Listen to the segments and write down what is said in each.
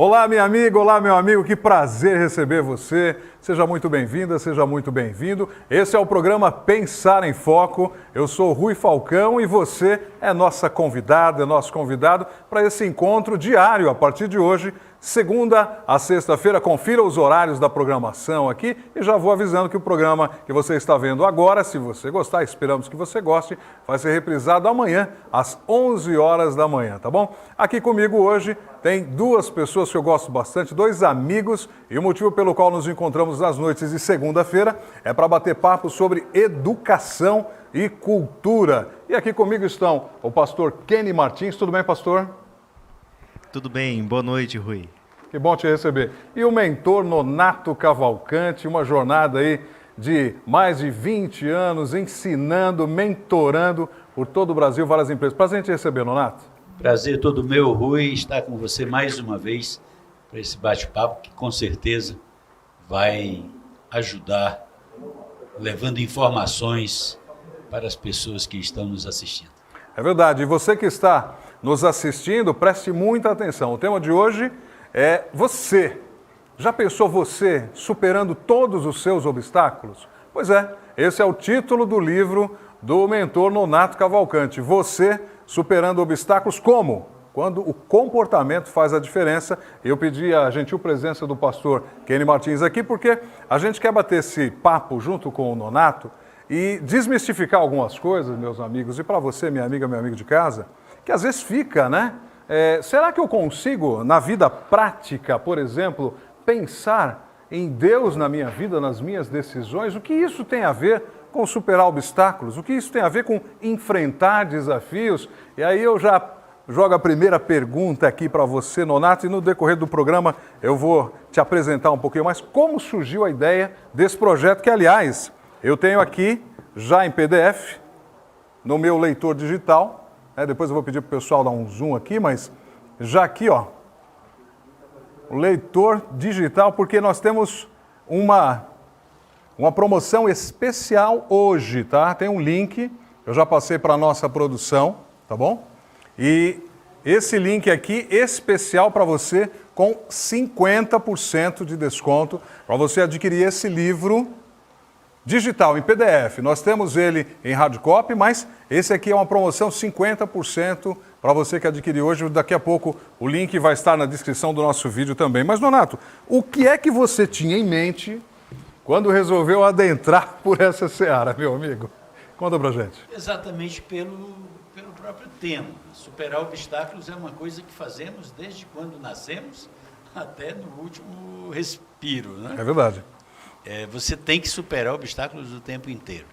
Olá, minha amiga, olá, meu amigo, que prazer receber você. Seja muito bem-vinda, seja muito bem-vindo. Esse é o programa Pensar em Foco. Eu sou Rui Falcão e você é nossa convidada, nosso convidado para esse encontro diário a partir de hoje, segunda a sexta-feira. Confira os horários da programação aqui e já vou avisando que o programa que você está vendo agora, se você gostar, esperamos que você goste, vai ser reprisado amanhã às 11 horas da manhã, tá bom? Aqui comigo hoje tem duas pessoas que eu gosto bastante, dois amigos, e o motivo pelo qual nos encontramos nas noites de segunda-feira é para bater papo sobre educação e cultura. E aqui comigo estão o pastor Kenny Martins. Tudo bem, pastor? Tudo bem, boa noite, Rui. Que bom te receber. E o mentor Nonato Cavalcante, uma jornada aí de mais de 20 anos ensinando, mentorando por todo o Brasil, várias empresas. Prazer em te receber, Nonato. Prazer todo meu, Rui, estar com você mais uma vez para esse bate-papo que com certeza vai ajudar, levando informações para as pessoas que estão nos assistindo. É verdade. E você que está nos assistindo, preste muita atenção. O tema de hoje é você. Já pensou você superando todos os seus obstáculos? Pois é, esse é o título do livro do mentor Nonato Cavalcante. Você superando obstáculos como? Quando o comportamento faz a diferença. Eu pedi a gentil presença do pastor Kenny Martins aqui, porque a gente quer bater esse papo junto com o Nonato e desmistificar algumas coisas, meus amigos, e para você, minha amiga, meu amigo de casa, que às vezes fica, né? Será que eu consigo, na vida prática, por exemplo, pensar em Deus na minha vida, nas minhas decisões? O que isso tem a ver com superar obstáculos? O que isso tem a ver com enfrentar desafios? E aí eu já jogo a primeira pergunta aqui para você, Nonato, e no decorrer do programa eu vou te apresentar um pouquinho mais como surgiu a ideia desse projeto, que, aliás, eu tenho aqui já em PDF, no meu leitor digital. Depois eu vou pedir para o pessoal dar um zoom aqui, mas já aqui, ó, o leitor digital, porque nós temos uma promoção especial hoje, tá? Tem um link, eu já passei para a nossa produção, tá bom? E esse link aqui especial para você com 50% de desconto para você adquirir esse livro digital, em PDF. Nós temos ele em hardcopy, mas esse aqui é uma promoção 50% para você que adquirir hoje. Daqui a pouco o link vai estar na descrição do nosso vídeo também. Mas, Nonato, o que é que você tinha em mente quando resolveu adentrar por essa seara, meu amigo? Conta pra gente. Exatamente pelo próprio tema. Superar obstáculos é uma coisa que fazemos desde quando nascemos até no último respiro, né? É verdade. Você tem que superar obstáculos o tempo inteiro.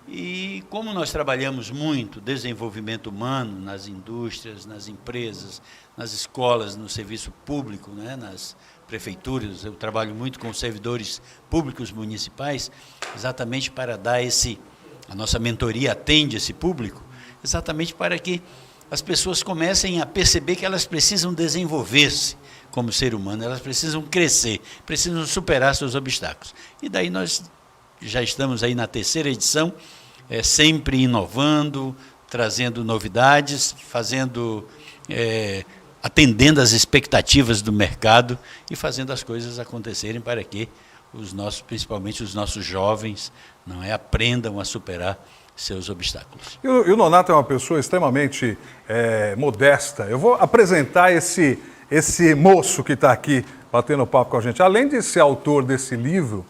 E como nós trabalhamos muito desenvolvimento humano nas indústrias, nas empresas, nas escolas, no serviço público, né, nas prefeituras, eu trabalho muito com servidores públicos municipais, exatamente para dar a nossa mentoria atende esse público, exatamente para que as pessoas comecem a perceber que elas precisam desenvolver-se como ser humano, elas precisam crescer, precisam superar seus obstáculos. E daí nós já estamos aí na terceira edição, sempre inovando, trazendo novidades, atendendo às expectativas do mercado e fazendo as coisas acontecerem para que principalmente os nossos jovens, aprendam a superar seus obstáculos. E o Nonato é uma pessoa extremamente modesta. Eu vou apresentar esse moço que está aqui batendo papo com a gente. Além de ser autor desse livro,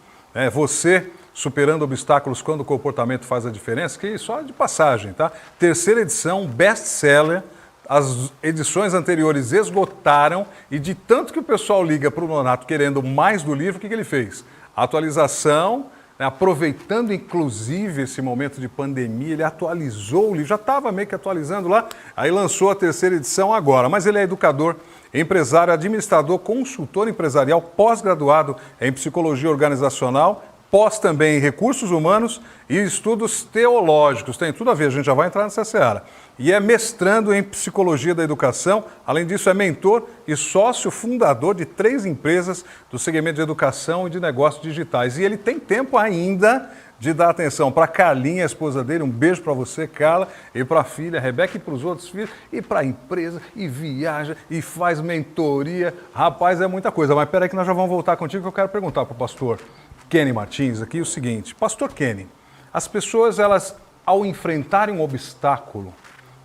Você Superando Obstáculos Quando o Comportamento Faz a Diferença, que só de passagem, tá? Terceira edição, best-seller. As edições anteriores esgotaram e de tanto que o pessoal liga para o Nonato querendo mais do livro, o que ele fez? Atualização, aproveitando inclusive esse momento de pandemia, ele atualizou o livro, já estava meio que atualizando lá, aí lançou a terceira edição agora. Mas ele é educador, empresário, administrador, consultor empresarial, pós-graduado em psicologia organizacional, pós também em recursos humanos e estudos teológicos. Tem tudo a ver, a gente já vai entrar nessa seara. E é mestrando em psicologia da educação. Além disso, é mentor e sócio fundador de 3 empresas do segmento de educação e de negócios digitais. E ele tem tempo ainda de dar atenção para a Carlinha, a esposa dele. Um beijo para você, Carla, e para a filha Rebeca, e para os outros filhos, e para a empresa, e viaja, e faz mentoria. Rapaz, é muita coisa. Mas peraí que nós já vamos voltar contigo, que eu quero perguntar para o pastor Kenny Martins aqui o seguinte. Pastor Kenny, as pessoas, elas, ao enfrentarem um obstáculo,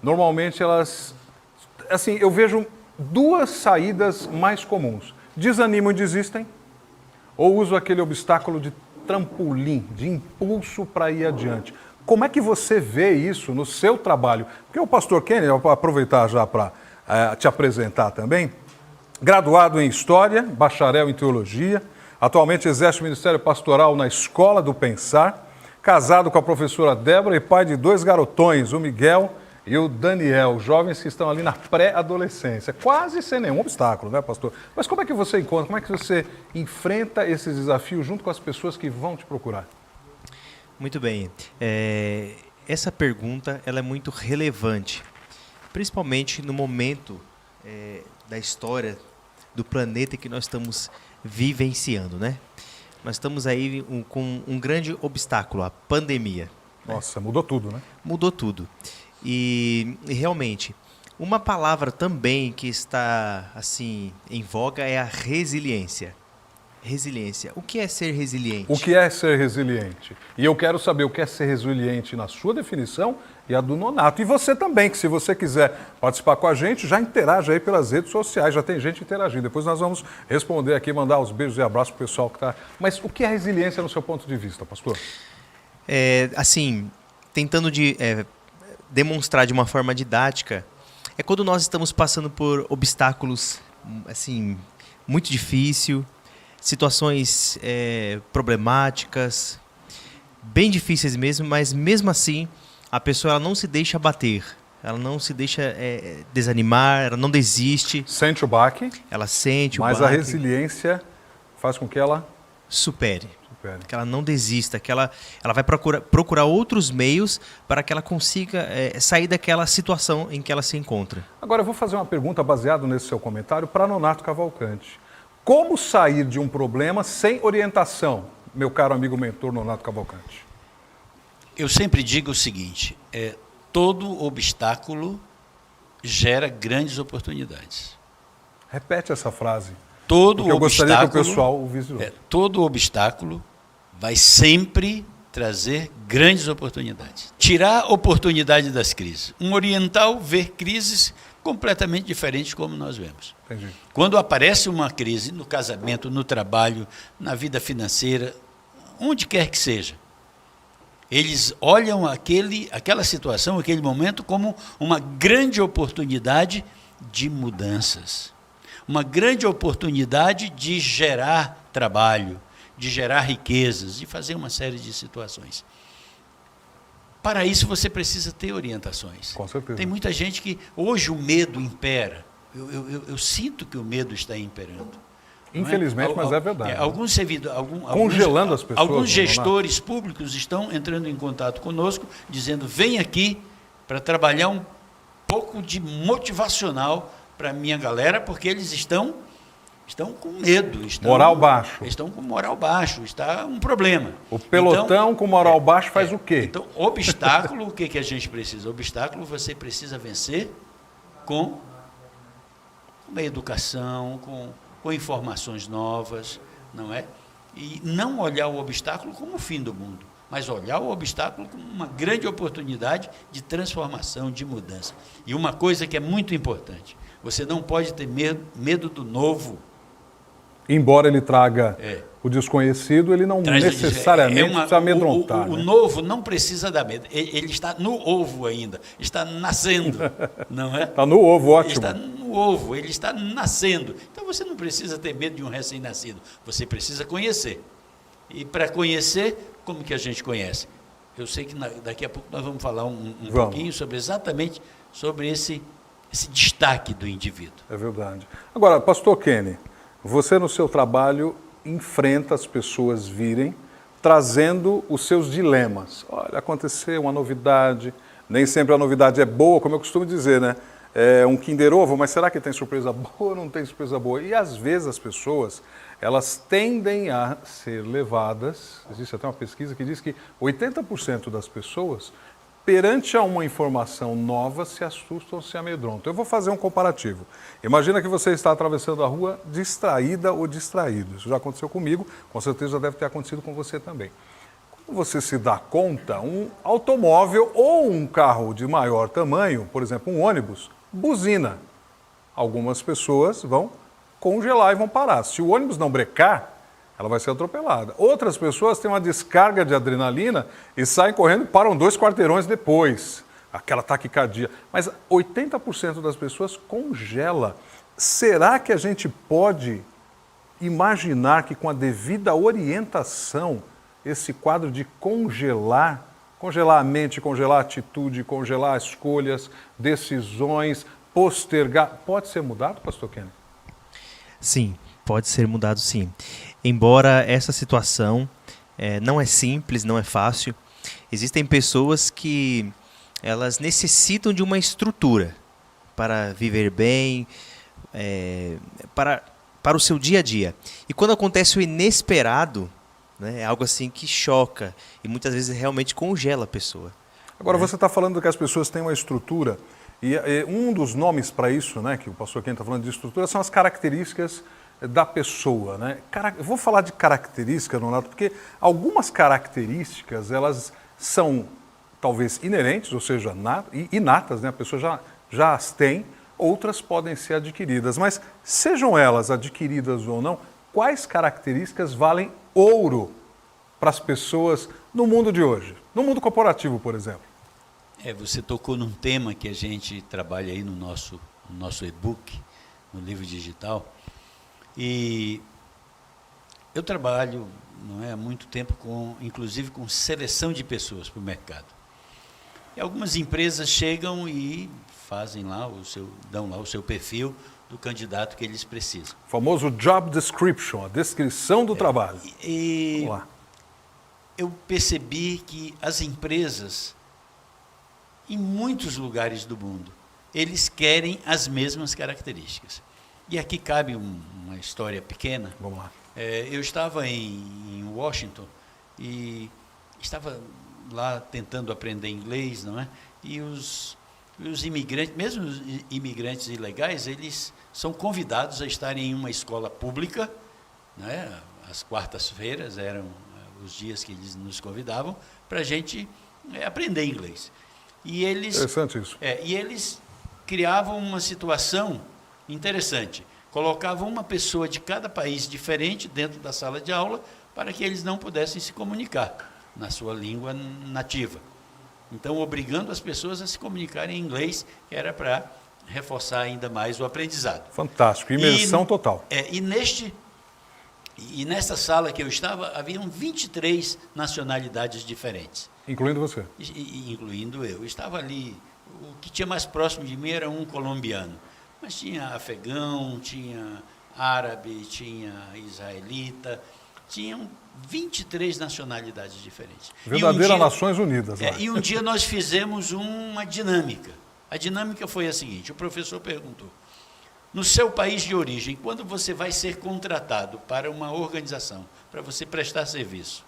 normalmente elas, assim, eu vejo 2 saídas mais comuns. Desanimam e desistem, ou usam aquele obstáculo de trampolim, de impulso para ir adiante. Como é que você vê isso no seu trabalho? Porque o pastor Kenny, eu vou aproveitar já para te apresentar também, graduado em História, bacharel em Teologia, atualmente exerce o ministério pastoral na Escola do Pensar, casado com a professora Débora e pai de 2 garotões, o Miguel e o Daniel, jovens que estão ali na pré-adolescência, quase sem nenhum obstáculo, né, pastor? Mas como é que você encontra, como é que você enfrenta esses desafios junto com as pessoas que vão te procurar? Muito bem. Essa pergunta ela é muito relevante, principalmente no momento da história do planeta que nós estamos vivenciando, né? Nós estamos aí com um grande obstáculo, a pandemia. Nossa, mudou tudo, né? Mudou tudo. E realmente, uma palavra também que está assim em voga é a resiliência. Resiliência. O que é ser resiliente? O que é ser resiliente? E eu quero saber o que é ser resiliente na sua definição e a do Nonato. E você também, que se você quiser participar com a gente, já interaja aí pelas redes sociais, já tem gente interagindo. Depois nós vamos responder aqui, mandar os beijos e abraços para o pessoal que está... Mas o que é resiliência no seu ponto de vista, pastor? Assim, tentando demonstrar de uma forma didática, é quando nós estamos passando por obstáculos, assim, muito difíceis, situações problemáticas, bem difíceis mesmo, mas mesmo assim a pessoa ela não se deixa abater, ela não se deixa desanimar, ela não desiste. Sente o baque, ela sente o mas baque, a resiliência faz com que ela supere. supere. Que ela não desista, que ela vai procurar outros meios para que ela consiga sair daquela situação em que ela se encontra. Agora eu vou fazer uma pergunta baseada nesse seu comentário para Nonato Cavalcante. Como sair de um problema sem orientação, meu caro amigo mentor Nonato Cavalcante? Eu sempre digo o seguinte, todo obstáculo gera grandes oportunidades. Repete essa frase. Todo eu gostaria obstáculo, que o pessoal ouvisse. Todo obstáculo vai sempre trazer grandes oportunidades. Tirar a oportunidade das crises. Um oriental vê crises completamente diferentes como nós vemos. Entendi. Quando aparece uma crise no casamento, no trabalho, na vida financeira, onde quer que seja, eles olham aquela situação, aquele momento como uma grande oportunidade de mudanças. Uma grande oportunidade de gerar trabalho, de gerar riquezas, de fazer uma série de situações. Para isso você precisa ter orientações. Com certeza. Tem muita gente que hoje o medo impera. Eu sinto que o medo está imperando. Infelizmente, mas é verdade. Alguns servidores, congelando as pessoas. Alguns gestores públicos estão entrando em contato conosco, dizendo: vem aqui para trabalhar um pouco de motivacional para a minha galera, porque eles estão com medo. Moral baixo. Estão com moral baixo, está um problema. O pelotão com moral baixo faz o quê? Então, obstáculo, o que a gente precisa? Obstáculo você precisa vencer com uma educação, com informações novas, não é? E não olhar o obstáculo como o fim do mundo, mas olhar o obstáculo como uma grande oportunidade de transformação, de mudança. E uma coisa que é muito importante, você não pode ter medo do novo. Embora ele traga o desconhecido, ele não necessariamente precisa amedrontar. O novo não precisa dar medo. Ele está no ovo ainda, está nascendo, não é? Está no ovo, ótimo. Ele está no ovo, ele está nascendo. Então você não precisa ter medo de um recém-nascido, você precisa conhecer. E para conhecer, como que a gente conhece? Eu sei que daqui a pouco nós vamos falar um pouquinho exatamente sobre esse destaque do indivíduo. É verdade. Agora, pastor Kenny, você no seu trabalho enfrenta as pessoas virem trazendo os seus dilemas. Olha, aconteceu uma novidade, nem sempre a novidade é boa, como eu costumo dizer, né? É um Kinder Ovo, mas será que tem surpresa boa ou não tem surpresa boa? E às vezes as pessoas, elas tendem a ser levadas, existe até uma pesquisa que diz que 80% das pessoas, perante a uma informação nova, se assustam, se amedrontam. Eu vou fazer um comparativo. Imagina que você está atravessando a rua distraída ou distraído. Isso já aconteceu comigo, com certeza já deve ter acontecido com você também. Quando você se dá conta, um automóvel ou um carro de maior tamanho, por exemplo, um ônibus, buzina. Algumas pessoas vão congelar e vão parar. Se o ônibus não brecar, ela vai ser atropelada. Outras pessoas têm uma descarga de adrenalina e saem correndo e param 2 quarteirões depois. Aquela taquicardia. Mas 80% das pessoas congela. Será que a gente pode imaginar que com a devida orientação, esse quadro de congelar a mente, congelar a atitude, congelar escolhas, decisões, postergar, pode ser mudado, pastor Kenny? Sim, pode ser mudado sim. Embora essa situação não é simples, não é fácil, existem pessoas que elas necessitam de uma estrutura para viver bem, para o seu dia a dia. E quando acontece o inesperado, né, é algo assim que choca e muitas vezes realmente congela a pessoa. Agora, você está falando que as pessoas têm uma estrutura, e um dos nomes para isso, né, que o pastor Kenny está falando de estrutura, são as características da pessoa, né? Eu vou falar de característica, Nonato, porque algumas características, elas são talvez inerentes, ou seja, inatas, né? A pessoa já as tem, outras podem ser adquiridas. Mas sejam elas adquiridas ou não, quais características valem ouro para as pessoas no mundo de hoje? No mundo corporativo, por exemplo. Você tocou num tema que a gente trabalha aí no nosso e-book, no livro digital. E eu trabalho há muito tempo, inclusive com seleção de pessoas para o mercado. E algumas empresas chegam e fazem lá dão lá o seu perfil do candidato que eles precisam. O famoso job description, a descrição do trabalho. Vamos lá. Eu percebi que as empresas, em muitos lugares do mundo, eles querem as mesmas características. E aqui cabe uma história pequena. Vamos lá. Eu estava em Washington e estava lá tentando aprender inglês, não é? E os imigrantes, mesmo os imigrantes ilegais, eles são convidados a estarem em uma escola pública, né? Às quartas-feiras eram os dias que eles nos convidavam para a gente aprender inglês. E eles, interessante isso. E eles criavam uma situação interessante. Colocavam uma pessoa de cada país diferente dentro da sala de aula para que eles não pudessem se comunicar na sua língua nativa. Então, obrigando as pessoas a se comunicarem em inglês, que era para reforçar ainda mais o aprendizado. Fantástico, imersão total. E nessa sala que eu estava, haviam 23 nacionalidades diferentes. Incluindo você? Incluindo eu. Estava ali, o que tinha mais próximo de mim era um colombiano. Mas tinha afegão, tinha árabe, tinha israelita, tinham 23 nacionalidades diferentes. Verdadeira Nações Unidas. E um dia nós fizemos uma dinâmica. A dinâmica foi a seguinte: o professor perguntou, no seu país de origem, quando você vai ser contratado para uma organização, para você prestar serviço,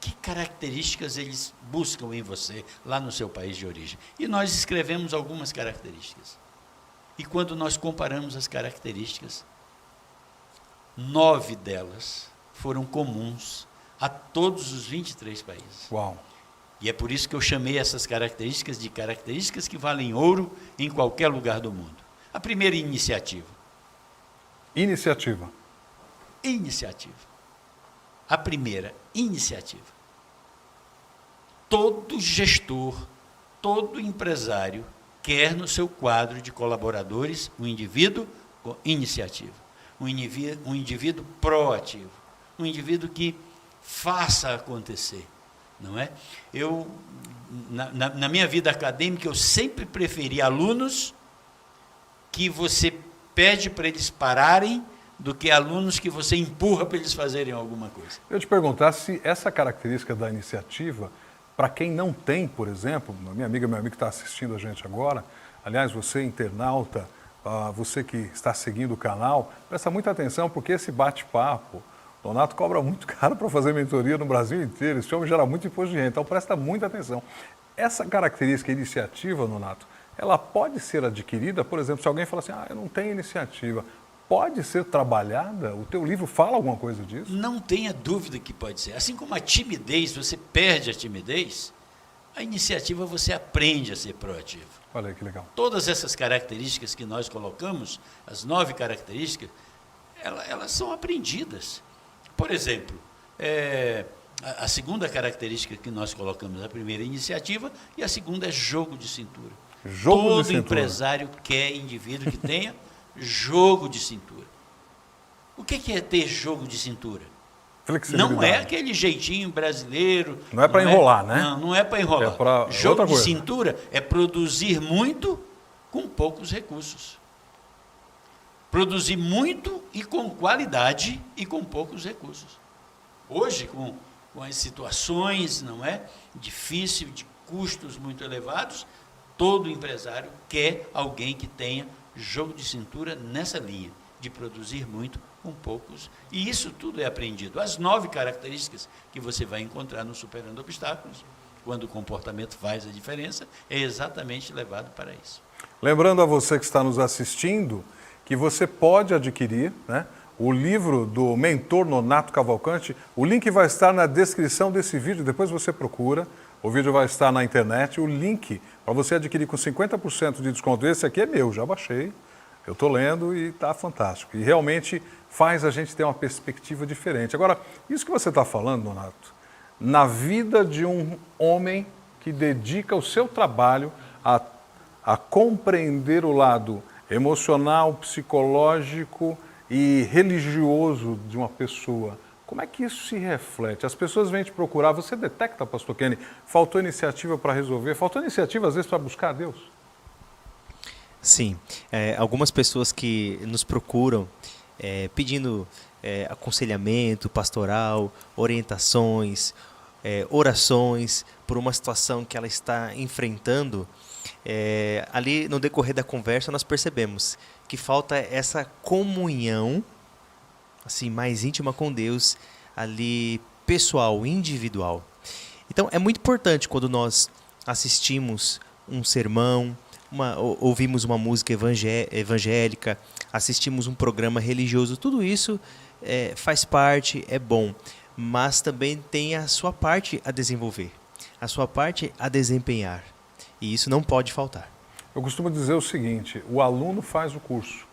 que características eles buscam em você lá no seu país de origem? E nós escrevemos algumas características. E quando nós comparamos as características, 9 delas foram comuns a todos os 23 países. Uau! E é por isso que eu chamei essas características de características que valem ouro em qualquer lugar do mundo. A primeira iniciativa. Iniciativa. A primeira iniciativa. Todo gestor, todo empresário quer no seu quadro de colaboradores um indivíduo com iniciativa, um indivíduo proativo, um indivíduo que faça acontecer, não é? Na minha vida acadêmica, eu sempre preferi alunos que você pede para eles pararem do que alunos que você empurra para eles fazerem alguma coisa. Eu te perguntar se essa característica da iniciativa, para quem não tem, por exemplo, minha amiga, meu amigo que está assistindo a gente agora, aliás, você internauta, você que está seguindo o canal, presta muita atenção, porque esse bate-papo, Nonato cobra muito caro para fazer mentoria no Brasil inteiro, esse homem gera muito imposto de renda, então presta muita atenção. Essa característica, iniciativa, Nonato, ela pode ser adquirida, por exemplo, se alguém fala assim, eu não tenho iniciativa, pode ser trabalhada? O teu livro fala alguma coisa disso? Não tenha dúvida que pode ser. Assim como a timidez, você perde a timidez, a iniciativa você aprende a ser proativo. Olha aí que legal. Todas essas características que nós colocamos, as 9 características, elas são aprendidas. Por exemplo, a segunda característica que nós colocamos, a primeira é iniciativa, e a segunda é jogo de cintura. Todo empresário quer indivíduo que tenha jogo de cintura. O que é ter jogo de cintura? Não é aquele jeitinho brasileiro. Não é para enrolar, né? Não é para enrolar. Jogo de cintura é produzir muito com poucos recursos. Produzir muito e com qualidade e com poucos recursos. Hoje, com as situações, não é, difícil, de custos muito elevados, todo empresário quer alguém que tenha jogo de cintura nessa linha, de produzir muito com poucos. E isso tudo é aprendido. As 9 características que você vai encontrar no Superando Obstáculos, quando o comportamento faz a diferença, é exatamente levado para isso. Lembrando a você que está nos assistindo, que você pode adquirir, né, o livro do mentor Nonato Cavalcante. O link vai estar na descrição desse vídeo, depois você procura. O vídeo vai estar na internet, o link para você adquirir com 50% de desconto. Esse aqui é meu, já baixei, eu estou lendo e está fantástico. E realmente faz a gente ter uma perspectiva diferente. Agora, isso que você está falando, Nonato, na vida de um homem que dedica o seu trabalho a compreender o lado emocional, psicológico e religioso de uma pessoa, como é que isso se reflete? As pessoas vêm te procurar, você detecta, pastor Kenny, faltou iniciativa para resolver, faltou iniciativa às vezes para buscar a Deus? Sim, algumas pessoas que nos procuram pedindo aconselhamento pastoral, orientações, orações por uma situação que ela está enfrentando, ali no decorrer da conversa nós percebemos que falta essa comunhão assim, mais íntima com Deus, ali pessoal, individual. Então, é muito importante quando nós assistimos um sermão, ouvimos uma música evangélica, assistimos um programa religioso, tudo isso faz parte, é bom, mas também tem a sua parte a desenvolver, a sua parte a desempenhar, e isso não pode faltar. Eu costumo dizer o seguinte, o aluno faz o curso.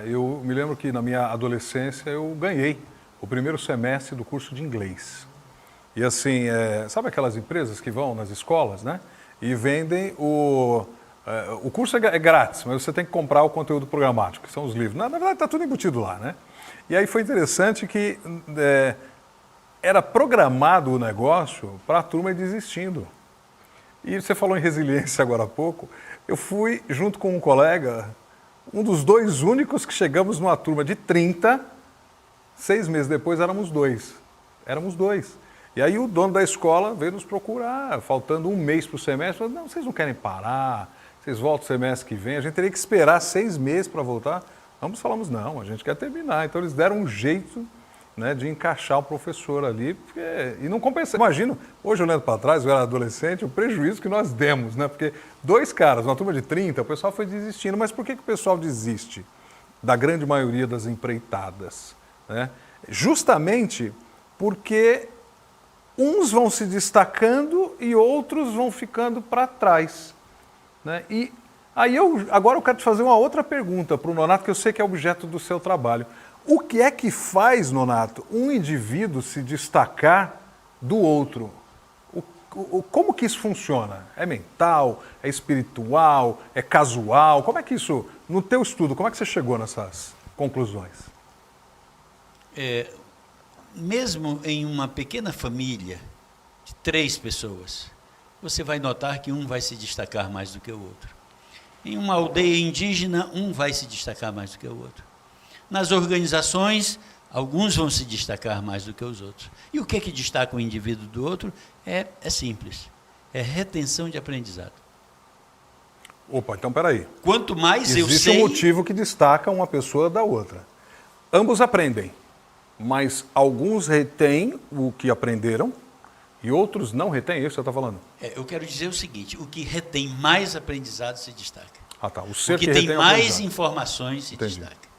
Eu me lembro que na minha adolescência eu ganhei o primeiro semestre do curso de inglês. E assim, sabe aquelas empresas que vão nas escolas, né? E vendem o curso é grátis, mas você tem que comprar o conteúdo programático, que são os livros. Na verdade está tudo embutido lá, né? E aí foi interessante que era programado o negócio para a turma ir desistindo. E você falou em resiliência agora há pouco. Eu fui junto com um colega, um dos 2 únicos que chegamos numa turma de 30, 6 meses depois éramos 2. Éramos 2. E aí o dono da escola veio nos procurar, faltando 1 mês para o semestre, falou, não, vocês não querem parar, vocês voltam semestre que vem, a gente teria que esperar 6 meses para voltar. Ambos falamos, não, a gente quer terminar. Então eles deram um jeito, né, de encaixar o professor ali, e não compensa. Imagino, hoje olhando para trás, eu era adolescente, o prejuízo que nós demos, né? Porque 2 caras, uma turma de 30, o pessoal foi desistindo. Mas por que o pessoal desiste da grande maioria das empreitadas? Né? Justamente porque uns vão se destacando e outros vão ficando para trás. Né? E aí agora eu quero te fazer uma outra pergunta para o Nonato, que eu sei que é objeto do seu trabalho. O que é que faz, Nonato, um indivíduo se destacar do outro? Como que isso funciona? É mental? É espiritual? É casual? Como é que isso, no teu estudo, como é que você chegou nessas conclusões? Mesmo em uma pequena família de 3 pessoas, você vai notar que um vai se destacar mais do que o outro. Em uma aldeia indígena, um vai se destacar mais do que o outro. Nas organizações, alguns vão se destacar mais do que os outros. E o que é que destaca um indivíduo do outro? É simples. É retenção de aprendizado. Opa, então peraí. Quanto mais eu Existe sei... um motivo que destaca uma pessoa da outra. Ambos aprendem, mas alguns retêm o que aprenderam e outros não retêm, é isso que você está falando? Eu quero dizer o seguinte, o que retém mais aprendizado se destaca. Ah, tá. O ser O que que tem retém o mais aprendizado. informações se Entendi. destaca.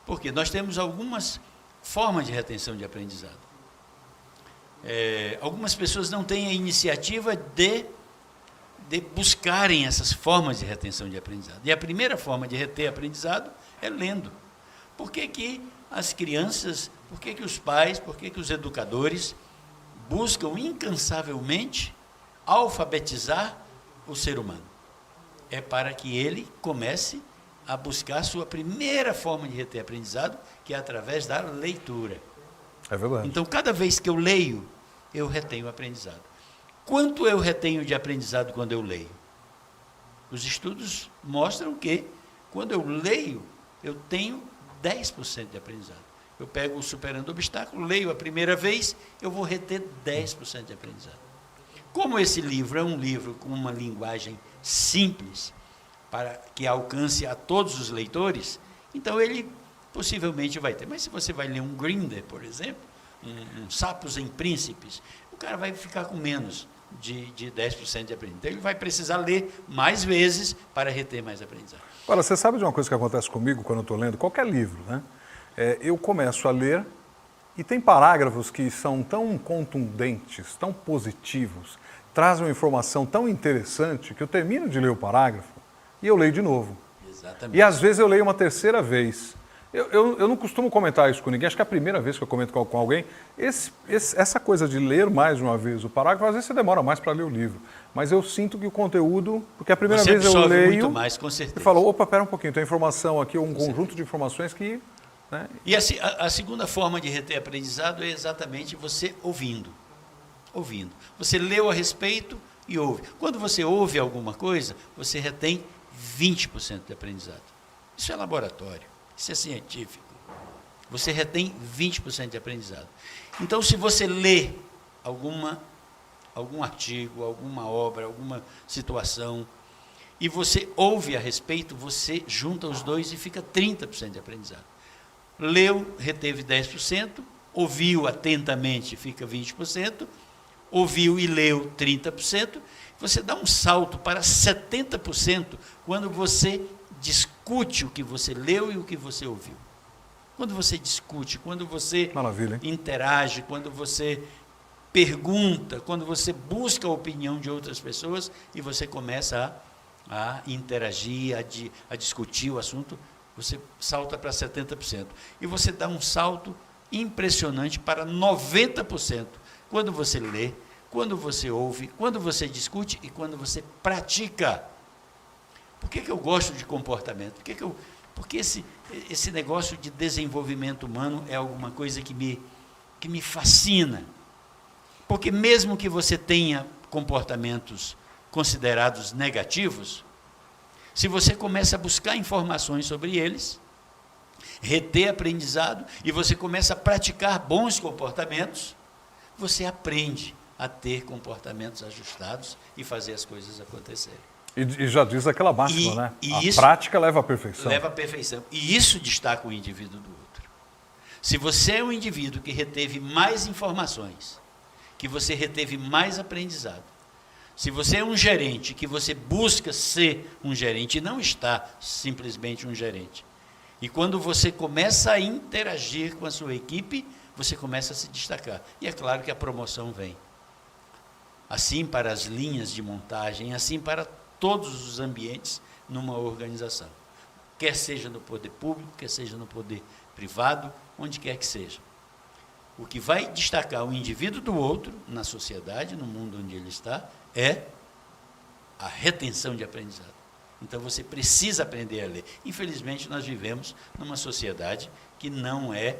Porque nós temos algumas formas de retenção de aprendizado. Algumas pessoas não têm a iniciativa de buscarem essas formas de retenção de aprendizado. E a primeira forma de reter aprendizado é lendo. Por que que as crianças, por que que os pais, por que que os educadores buscam incansavelmente alfabetizar o ser humano? É para que ele comece a buscar a sua primeira forma de reter aprendizado, que é através da leitura. É verdade. Então, cada vez que eu leio, eu retenho aprendizado. Quanto eu retenho de aprendizado quando eu leio? Os estudos mostram que, quando eu leio, eu tenho 10% de aprendizado. Eu pego o Superando Obstáculo, leio a primeira vez, eu vou reter 10% de aprendizado. Como esse livro é um livro com uma linguagem simples, para que alcance a todos os leitores, então ele possivelmente vai ter. Mas se você vai ler um Grinder, por exemplo, um Sapos em Príncipes, o cara vai ficar com menos de 10% de aprendizado. Então ele vai precisar ler mais vezes para reter mais aprendizado. Agora, você sabe de uma coisa que acontece comigo quando eu estou lendo qualquer livro, né? Eu começo a ler e tem parágrafos que são tão contundentes, tão positivos, trazem uma informação tão interessante que eu termino de ler o parágrafo e eu leio de novo. Exatamente. E às vezes eu leio uma terceira vez. Eu não costumo comentar isso com ninguém, acho que é a primeira vez que eu comento com alguém. Essa coisa de ler mais de uma vez o parágrafo, às vezes você demora mais para ler o livro. Mas eu sinto que o conteúdo, porque a primeira Você vez eu absorve leio muito mais, com certeza. e falo, opa, pera um pouquinho, tem informação aqui, um conjunto de informações que... Né? E a segunda forma de reter aprendizado é exatamente você ouvindo. Ouvindo. Você leu a respeito e ouve. Quando você ouve alguma coisa, você retém 20% de aprendizado. Isso é laboratório, isso é científico. Você retém 20% de aprendizado. Então, se você lê algum artigo, alguma obra, alguma situação, e você ouve a respeito, você junta os dois e fica 30% de aprendizado. Leu, reteve 10%, ouviu atentamente, fica 20%, ouviu e leu 30%, você dá um salto para 70% quando você discute o que você leu e o que você ouviu. Quando você discute, quando você interage, quando você pergunta, quando você busca a opinião de outras pessoas e você começa a interagir, a discutir o assunto, você salta para 70%. E você dá um salto impressionante para 90%. Quando você lê, quando você ouve, quando você discute e quando você pratica. Por que eu gosto de comportamento? Porque esse negócio de desenvolvimento humano é alguma coisa que me fascina. Porque mesmo que você tenha comportamentos considerados negativos, se você começa a buscar informações sobre eles, reter aprendizado, e você começa a praticar bons comportamentos, você aprende a ter comportamentos ajustados e fazer as coisas acontecerem. E já diz aquela máxima, né? A prática leva à perfeição. Leva à perfeição. E isso destaca o indivíduo do outro. Se você é um indivíduo que reteve mais informações, que você reteve mais aprendizado, se você é um gerente, que você busca ser um gerente e não está simplesmente um gerente, e quando você começa a interagir com a sua equipe, você começa a se destacar. E é claro que a promoção vem. Assim para as linhas de montagem, assim para todos os ambientes numa organização. Quer seja no poder público, quer seja no poder privado, onde quer que seja. O que vai destacar o indivíduo do outro na sociedade, no mundo onde ele está, é a retenção de aprendizado. Então você precisa aprender a ler. Infelizmente nós vivemos numa sociedade que não é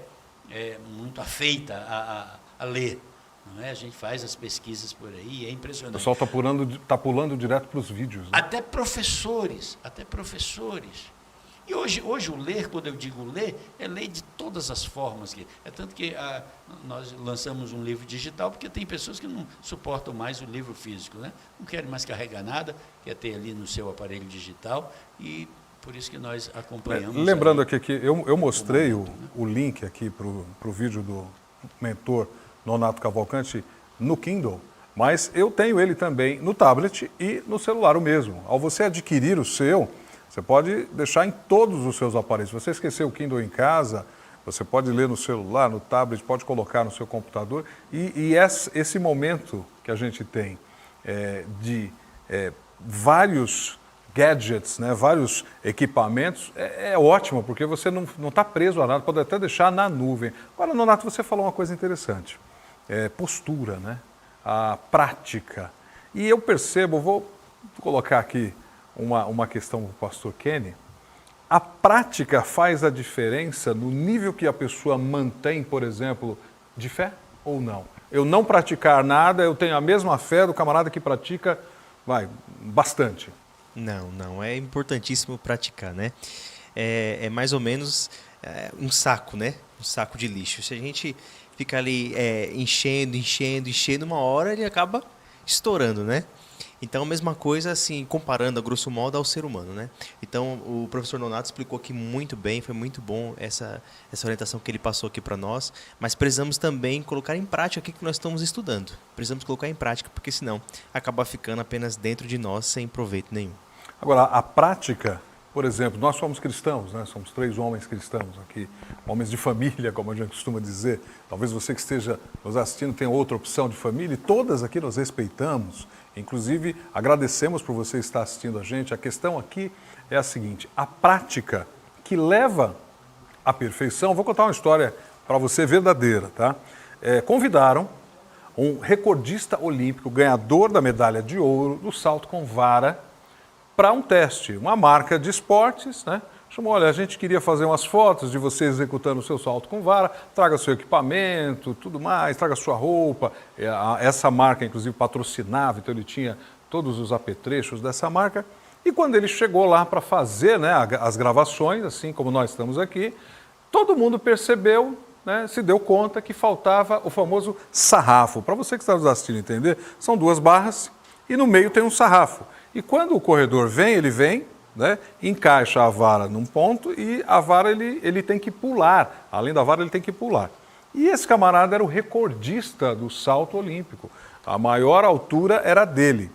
muito afeita a ler. Não é? A gente faz as pesquisas por aí, é impressionante. O pessoal está pulando direto para os vídeos. Né? Até professores, E hoje o ler, quando eu digo ler, é ler de todas as formas. É tanto que nós lançamos um livro digital, porque tem pessoas que não suportam mais o livro físico, né? Não querem mais carregar nada, quer ter ali no seu aparelho digital, e por isso que nós acompanhamos. Lembrando aqui que eu mostrei o link aqui para o vídeo do mentor Nonato Cavalcante no Kindle, mas eu tenho ele também no tablet e no celular o mesmo. Ao você adquirir o seu, você pode deixar em todos os seus aparelhos. Se você esqueceu o Kindle em casa, você pode ler no celular, no tablet, pode colocar no seu computador. E esse momento que a gente tem de vários gadgets, né, vários equipamentos, é ótimo, porque você não está preso a nada, pode até deixar na nuvem. Agora, Nonato, você falou uma coisa interessante, postura, né, a prática. E eu percebo, vou colocar aqui uma questão para o pastor Kenny, a prática faz a diferença no nível que a pessoa mantém, por exemplo, de fé ou não? Eu não praticar nada, eu tenho a mesma fé do camarada que pratica, bastante. Não, é importantíssimo praticar, né? É mais ou menos um saco, né? Um saco de lixo. Se a gente fica ali enchendo, uma hora ele acaba estourando, né? Então, a mesma coisa, assim, comparando a grosso modo ao ser humano, né? Então, o professor Nonato explicou aqui muito bem, foi muito bom essa orientação que ele passou aqui para nós, mas precisamos também colocar em prática aquilo que nós estamos estudando. Precisamos colocar em prática, porque senão acaba ficando apenas dentro de nós, sem proveito nenhum. Agora, a prática, por exemplo, nós somos cristãos, né? Somos 3 homens cristãos aqui, homens de família, como a gente costuma dizer. Talvez você que esteja nos assistindo tenha outra opção de família, e todas aqui nós respeitamos. Inclusive, agradecemos por você estar assistindo a gente. A questão aqui é a seguinte, a prática que leva à perfeição, vou contar uma história para você verdadeira, tá? Convidaram um recordista olímpico, ganhador da medalha de ouro do salto com vara, para um teste, uma marca de esportes, né? Chamou, olha, a gente queria fazer umas fotos de você executando o seu salto com vara, traga seu equipamento, tudo mais, traga sua roupa. Essa marca, inclusive, patrocinava, então ele tinha todos os apetrechos dessa marca. E quando ele chegou lá para fazer, né, as gravações, assim como nós estamos aqui, todo mundo percebeu, né, se deu conta que faltava o famoso sarrafo. Para você que está nos assistindo entender, são 2 barras e no meio tem um sarrafo. E quando o corredor vem, ele vem, né, encaixa a vara num ponto e a vara ele tem que pular. Além da vara, ele tem que pular. E esse camarada era o recordista do salto olímpico. A maior altura era dele.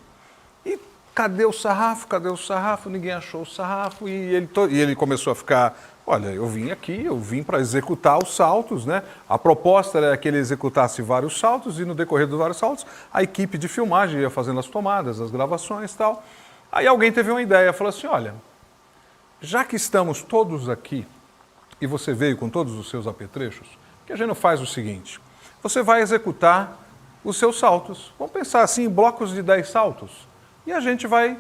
E cadê o sarrafo? Cadê o sarrafo? Ninguém achou o sarrafo. E ele começou a ficar, olha, eu vim para executar os saltos, né? A proposta era que ele executasse vários saltos e no decorrer dos vários saltos, a equipe de filmagem ia fazendo as tomadas, as gravações e tal. Aí alguém teve uma ideia, falou assim, olha, já que estamos todos aqui e você veio com todos os seus apetrechos, que a gente não faz o seguinte, você vai executar os seus saltos. Vamos pensar assim, em blocos de 10 saltos. E a gente vai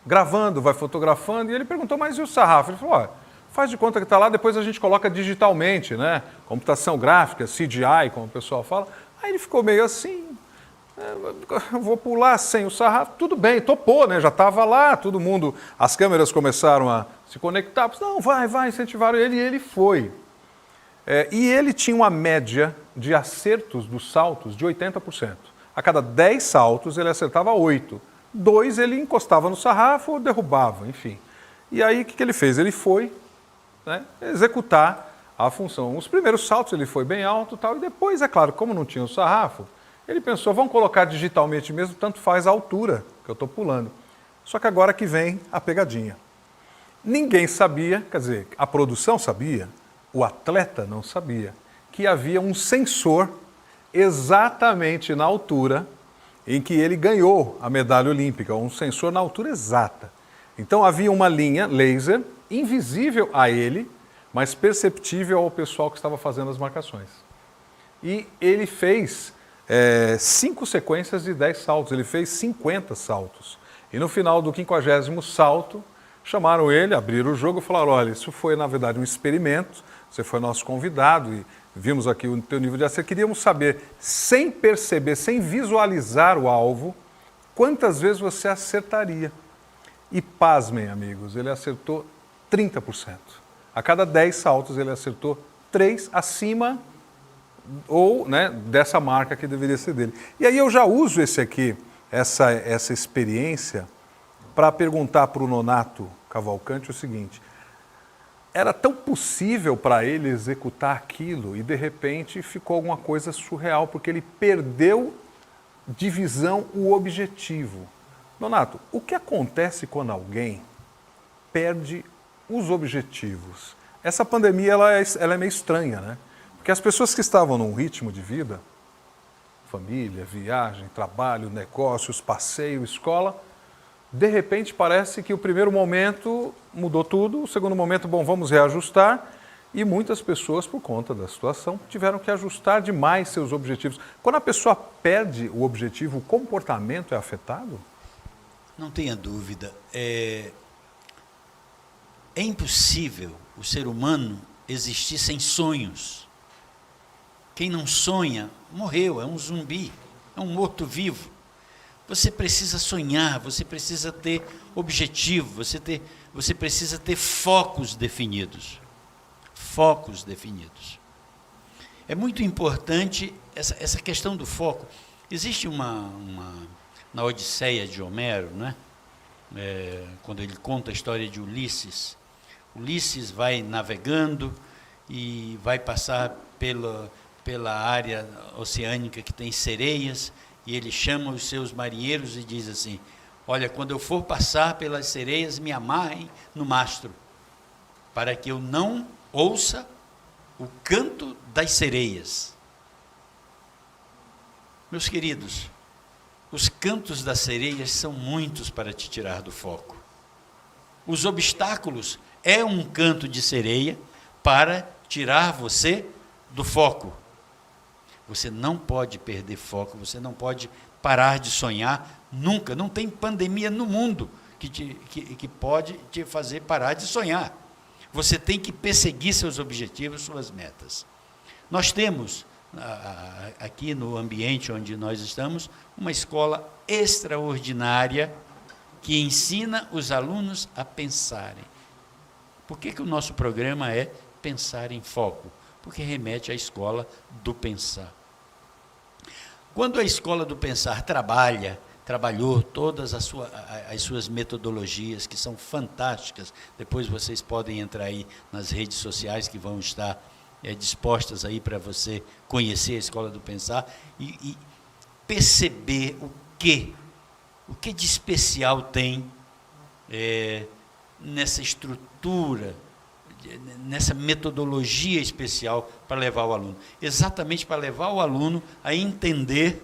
gravando, vai fotografando. E ele perguntou, mas e o sarrafo? Ele falou, olha, faz de conta que está lá, depois a gente coloca digitalmente, né? Computação gráfica, CGI, como o pessoal fala. Aí ele ficou meio assim, vou pular sem o sarrafo. Tudo bem, topou, né? Já estava lá, todo mundo, as câmeras começaram a se conectar. Não, vai, incentivaram ele e ele foi. E ele tinha uma média de acertos dos saltos de 80%. A cada 10 saltos ele acertava 8. 2 ele encostava no sarrafo ou derrubava, enfim. E aí o que ele fez? Ele foi, né, executar a função. Os primeiros saltos ele foi bem alto e tal, e depois, é claro, como não tinha o sarrafo, ele pensou, vamos colocar digitalmente mesmo, tanto faz a altura que eu estou pulando. Só que agora que vem a pegadinha. Ninguém sabia, quer dizer, a produção sabia, o atleta não sabia, que havia um sensor exatamente na altura em que ele ganhou a medalha olímpica, um sensor na altura exata. Então havia uma linha laser, invisível a ele, mas perceptível ao pessoal que estava fazendo as marcações. E ele fez 5 sequências de 10 saltos, ele fez 50 saltos. E no final do 50º salto, chamaram ele, abriram o jogo e falaram, olha, isso foi na verdade um experimento, você foi nosso convidado e vimos aqui o teu nível de acerto. Queríamos saber, sem perceber, sem visualizar o alvo, quantas vezes você acertaria. E pasmem, amigos, ele acertou 30%. A cada 10 saltos ele acertou 3 acima ou, né, dessa marca que deveria ser dele. E aí eu já uso essa experiência para perguntar para o Nonato Cavalcante o seguinte: era tão possível para ele executar aquilo e de repente ficou alguma coisa surreal, porque ele perdeu de visão o objetivo. Nonato, o que acontece quando alguém perde os objetivos? Essa pandemia ela é meio estranha, né? Porque as pessoas que estavam num ritmo de vida, família, viagem, trabalho, negócios, passeio, escola, de repente parece que o primeiro momento mudou tudo, o segundo momento, bom, vamos reajustar, e muitas pessoas, por conta da situação, tiveram que ajustar demais seus objetivos. Quando a pessoa perde o objetivo, o comportamento é afetado? Não tenha dúvida. É impossível o ser humano existir sem sonhos. Quem não sonha, morreu, é um zumbi, é um morto-vivo. Você precisa sonhar, você precisa ter objetivo, você precisa ter focos definidos. Focos definidos. É muito importante essa questão do foco. Existe na Odisseia de Homero, né? Quando ele conta a história de Ulisses, Ulisses vai navegando e vai passar pela área oceânica que tem sereias, e ele chama os seus marinheiros e diz assim: olha, quando eu for passar pelas sereias, me amarrem no mastro, para que eu não ouça o canto das sereias. Meus queridos, os cantos das sereias são muitos para te tirar do foco. Os obstáculos é um canto de sereia para tirar você do foco. Você não pode perder foco, você não pode parar de sonhar nunca. Não tem pandemia no mundo que pode te fazer parar de sonhar. Você tem que perseguir seus objetivos, suas metas. Nós temos, aqui no ambiente onde nós estamos, uma escola extraordinária que ensina os alunos a pensarem. Por que o nosso programa é Pensar em Foco? Porque remete à escola do pensar. Quando a escola do pensar trabalhou todas as suas metodologias, que são fantásticas, depois vocês podem entrar aí nas redes sociais que vão estar dispostas aí para você conhecer a escola do pensar e perceber o que de especial tem nessa estrutura, nessa metodologia especial para levar o aluno. Exatamente para levar o aluno a entender,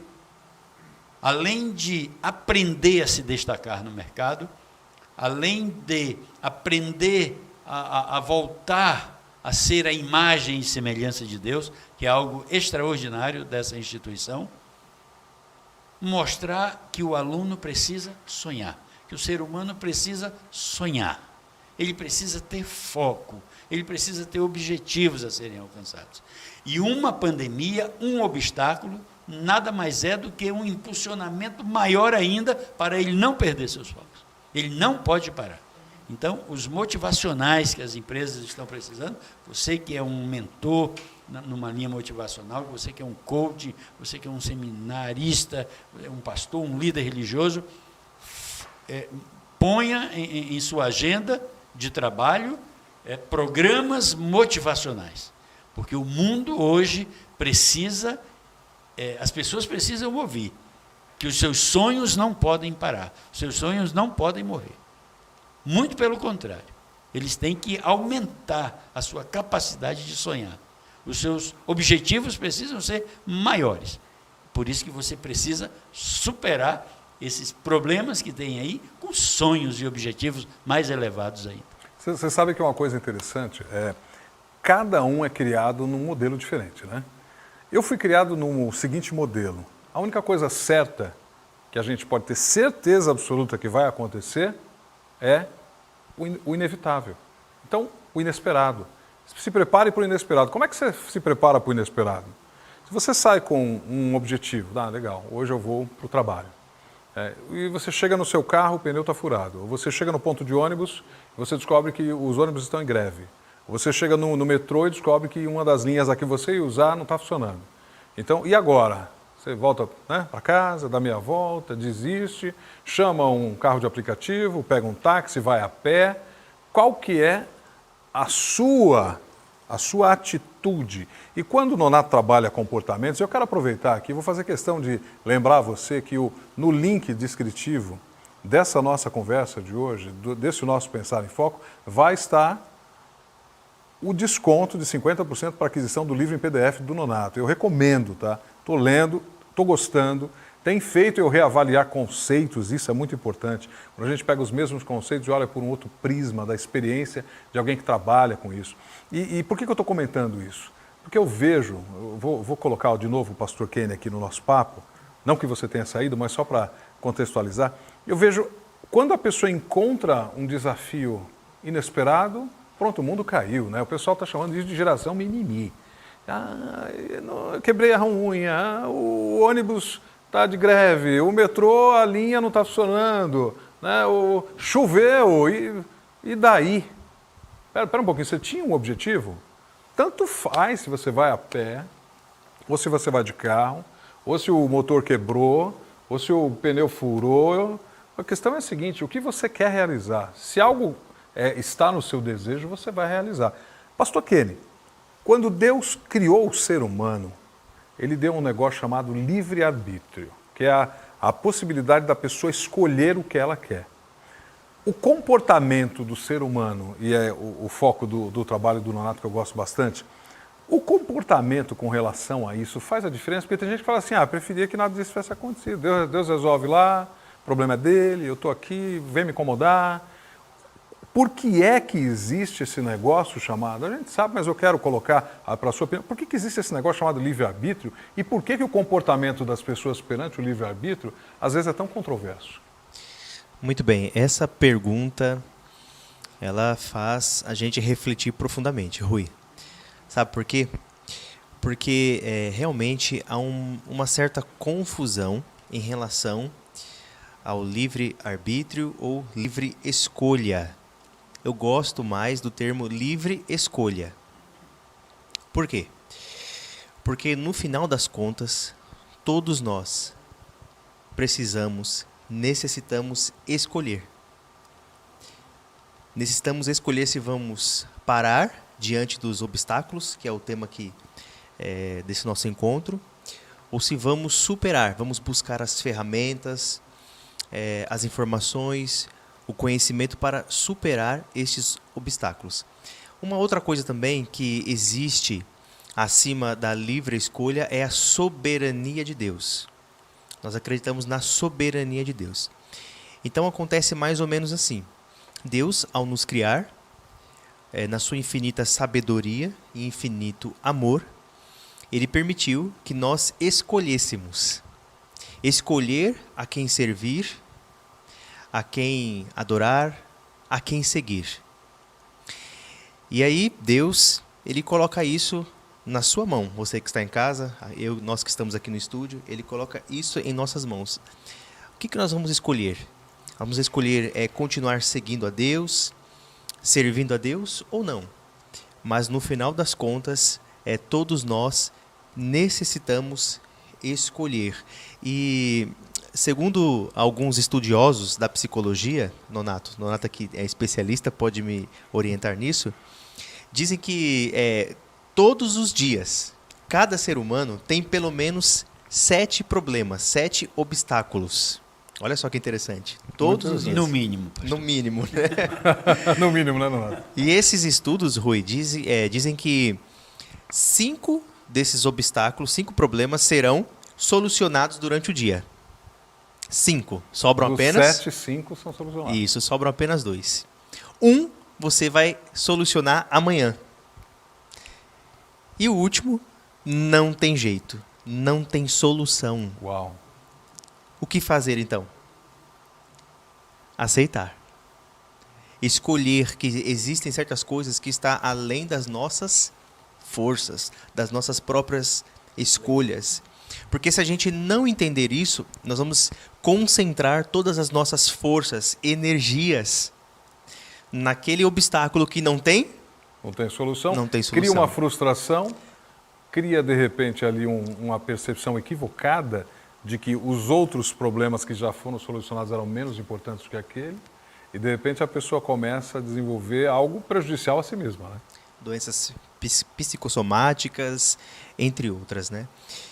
além de aprender a se destacar no mercado, além de aprender a voltar a ser a imagem e semelhança de Deus, que é algo extraordinário dessa instituição, mostrar que o aluno precisa sonhar, que o ser humano precisa sonhar. Ele precisa ter foco, ele precisa ter objetivos a serem alcançados. E uma pandemia, um obstáculo, nada mais é do que um impulsionamento maior ainda para ele não perder seus focos. Ele não pode parar. Então, os motivacionais que as empresas estão precisando, você que é um mentor numa linha motivacional, você que é um coach, você que é um seminarista, um pastor, um líder religioso, ponha em sua agenda de trabalho programas motivacionais, porque o mundo hoje precisa, as pessoas precisam ouvir que os seus sonhos não podem parar, os seus sonhos não podem morrer, muito pelo contrário, eles têm que aumentar a sua capacidade de sonhar, os seus objetivos precisam ser maiores, por isso que você precisa superar esses problemas que tem aí, com sonhos e objetivos mais elevados ainda. Você sabe que uma coisa interessante cada um é criado num modelo diferente, né? Eu fui criado no seguinte modelo: a única coisa certa que a gente pode ter certeza absoluta que vai acontecer é o inevitável. Então, o inesperado. Se prepare para o inesperado. Como é que você se prepara para o inesperado? Se você sai com um objetivo, legal, hoje eu vou para o trabalho. E você chega no seu carro, o pneu está furado. Ou você chega no ponto de ônibus e você descobre que os ônibus estão em greve. Ou você chega no metrô e descobre que uma das linhas a que você ia usar não está funcionando. Então, e agora? Você volta, né, para casa, dá meia volta, desiste, chama um carro de aplicativo, pega um táxi, vai a pé. Qual que é a sua atitude? E quando o Nonato trabalha comportamentos, eu quero aproveitar aqui, vou fazer questão de lembrar você que no link descritivo dessa nossa conversa de hoje, desse nosso Pensar em Foco, vai estar o desconto de 50% para aquisição do livro em PDF do Nonato. Eu recomendo, tá? Estou lendo, estou gostando, tem feito eu reavaliar conceitos, isso é muito importante. Quando a gente pega os mesmos conceitos e olha por um outro prisma da experiência de alguém que trabalha com isso. E por que eu estou comentando isso? Porque eu vejo, vou colocar de novo o pastor Kenny aqui no nosso papo, não que você tenha saído, mas só para contextualizar. Eu vejo, quando a pessoa encontra um desafio inesperado, pronto, o mundo caiu, né? O pessoal está chamando isso de geração mimimi. Eu quebrei a unha, o ônibus está de greve, o metrô, a linha não está funcionando, né? Choveu, e daí? Espera um pouquinho, você tinha um objetivo? Tanto faz se você vai a pé, ou se você vai de carro, ou se o motor quebrou, ou se o pneu furou. A questão é a seguinte, o que você quer realizar? Se algo está no seu desejo, você vai realizar. Pastor Kenny, quando Deus criou o ser humano, Ele deu um negócio chamado livre-arbítrio, que é a possibilidade da pessoa escolher o que ela quer. O comportamento do ser humano, e é o foco do trabalho do Nonato que eu gosto bastante, o comportamento com relação a isso faz a diferença, porque tem gente que fala assim, preferia que nada disso tivesse acontecido. Deus resolve lá, o problema é dele, eu estou aqui, vem me incomodar. Por que é que existe esse negócio chamado, a gente sabe, mas eu quero colocar para a sua opinião, por que existe esse negócio chamado livre-arbítrio e por que o comportamento das pessoas perante o livre-arbítrio às vezes é tão controverso? Muito bem, essa pergunta, ela faz a gente refletir profundamente, Rui. Sabe por quê? Porque realmente há uma certa confusão em relação ao livre-arbítrio ou livre escolha. Eu gosto mais do termo livre escolha. Por quê? Porque no final das contas, todos nós necessitamos escolher. Necessitamos escolher se vamos parar diante dos obstáculos, que é o tema desse nosso encontro, ou se vamos superar, vamos buscar as ferramentas, as informações, o conhecimento para superar estes obstáculos. Uma outra coisa também que existe acima da livre escolha é a soberania de Deus. Nós acreditamos na soberania de Deus. Então acontece mais ou menos assim. Deus, ao nos criar, na sua infinita sabedoria e infinito amor, Ele permitiu que nós escolhêssemos. Escolher a quem servir, a quem adorar, a quem seguir. E aí Deus, Ele coloca isso na sua mão. Você que está em casa, nós que estamos aqui no estúdio, Ele coloca isso em nossas mãos. O que nós vamos escolher? Vamos escolher continuar seguindo a Deus, servindo a Deus ou não? Mas no final das contas, todos nós necessitamos escolher. E segundo alguns estudiosos da psicologia, Nonato que é especialista, pode me orientar nisso, dizem que todos os dias, cada ser humano tem pelo menos 7 problemas, 7 obstáculos. Olha só que interessante. Todos os dias. No mínimo. Pastor. No mínimo, né? No mínimo, né, Nonato? E esses estudos, Rui, dizem que 5 desses obstáculos, 5 problemas serão solucionados durante o dia. 5. Sobram apenas... 7, 5 são solucionados. Isso, sobram apenas 2. 1 você vai solucionar amanhã. E o último, não tem jeito. Não tem solução. Uau. O que fazer então? Aceitar. Escolher que existem certas coisas que estão além das nossas forças, das nossas próprias escolhas. Porque se a gente não entender isso, nós vamos concentrar todas as nossas forças, energias naquele obstáculo que não tem. Não tem solução. Não tem solução. Cria uma frustração, cria de repente ali uma percepção equivocada de que os outros problemas que já foram solucionados eram menos importantes do que aquele, e de repente a pessoa começa a desenvolver algo prejudicial a si mesma, né? Doenças psicossomáticas, entre outras, né?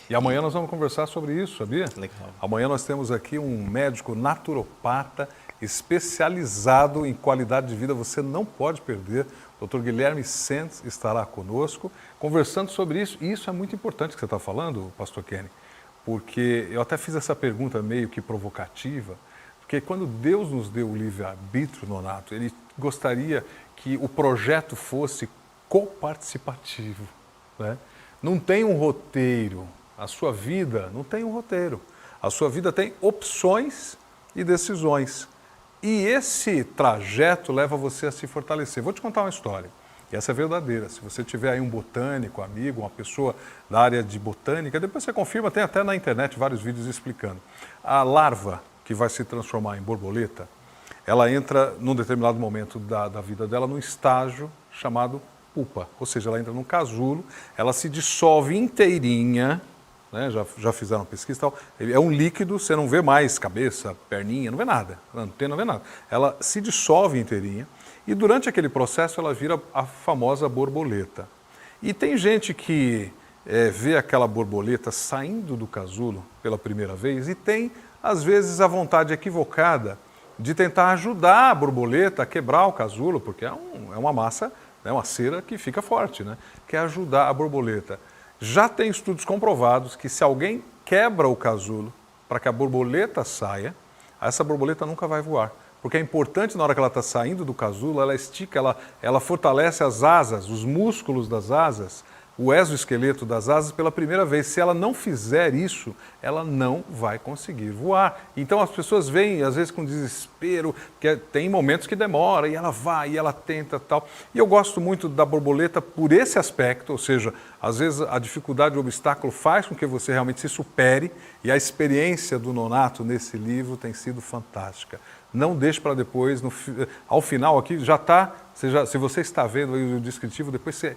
E amanhã nós vamos conversar sobre isso, sabia? Legal. Amanhã nós temos aqui um médico naturopata especializado em qualidade de vida, você não pode perder. O Dr. Guilherme Sentes estará conosco conversando sobre isso. E isso é muito importante que você está falando, pastor Kenny, porque eu até fiz essa pergunta meio que provocativa, porque quando Deus nos deu o livre-arbítrio, Nonato, Ele gostaria que o projeto fosse coparticipativo, né? Não tem um roteiro, a sua vida não tem um roteiro, a sua vida tem opções e decisões. E esse trajeto leva você a se fortalecer. Vou te contar uma história, e essa é verdadeira. Se você tiver aí um botânico, amigo, uma pessoa da área de botânica, depois você confirma, tem até na internet vários vídeos explicando. A larva que vai se transformar em borboleta, ela entra num determinado momento da vida dela num estágio chamado pupa, ou seja, ela entra num casulo, ela se dissolve inteirinha, né? Já fizeram pesquisa e tal, é um líquido, você não vê mais cabeça, perninha, não vê nada, não vê nada. Ela se dissolve inteirinha e durante aquele processo ela vira a famosa borboleta. E tem gente que vê aquela borboleta saindo do casulo pela primeira vez e tem, às vezes, a vontade equivocada de tentar ajudar a borboleta a quebrar o casulo, porque é uma massa, é uma cera que fica forte, né? Quer ajudar a borboleta. Já tem estudos comprovados que se alguém quebra o casulo para que a borboleta saia, essa borboleta nunca vai voar. Porque é importante na hora que ela está saindo do casulo, ela estica, ela fortalece as asas, os músculos das asas, o exoesqueleto das asas pela primeira vez. Se ela não fizer isso, ela não vai conseguir voar. Então as pessoas veem, às vezes com desespero, que tem momentos que demora, e ela vai, e ela tenta tal. E eu gosto muito da borboleta por esse aspecto, ou seja, às vezes a dificuldade, o obstáculo faz com que você realmente se supere, e a experiência do Nonato nesse livro tem sido fantástica. Não deixe para depois, ao final aqui já está, se você está vendo aí o descritivo, depois você,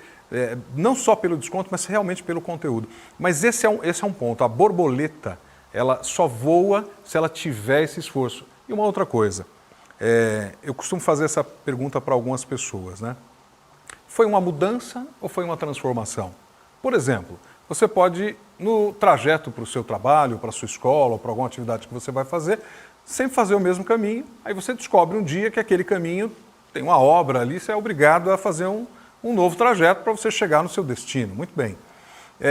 não só pelo desconto, mas realmente pelo conteúdo. Mas esse é um ponto, a borboleta, ela só voa se ela tiver esse esforço. E uma outra coisa, eu costumo fazer essa pergunta para algumas pessoas, né? Foi uma mudança ou foi uma transformação? Por exemplo, você pode, no trajeto para o seu trabalho, para a sua escola, ou para alguma atividade que você vai fazer, sempre fazer o mesmo caminho, aí você descobre um dia que aquele caminho tem uma obra ali, você é obrigado a fazer um novo trajeto para você chegar no seu destino. Muito bem.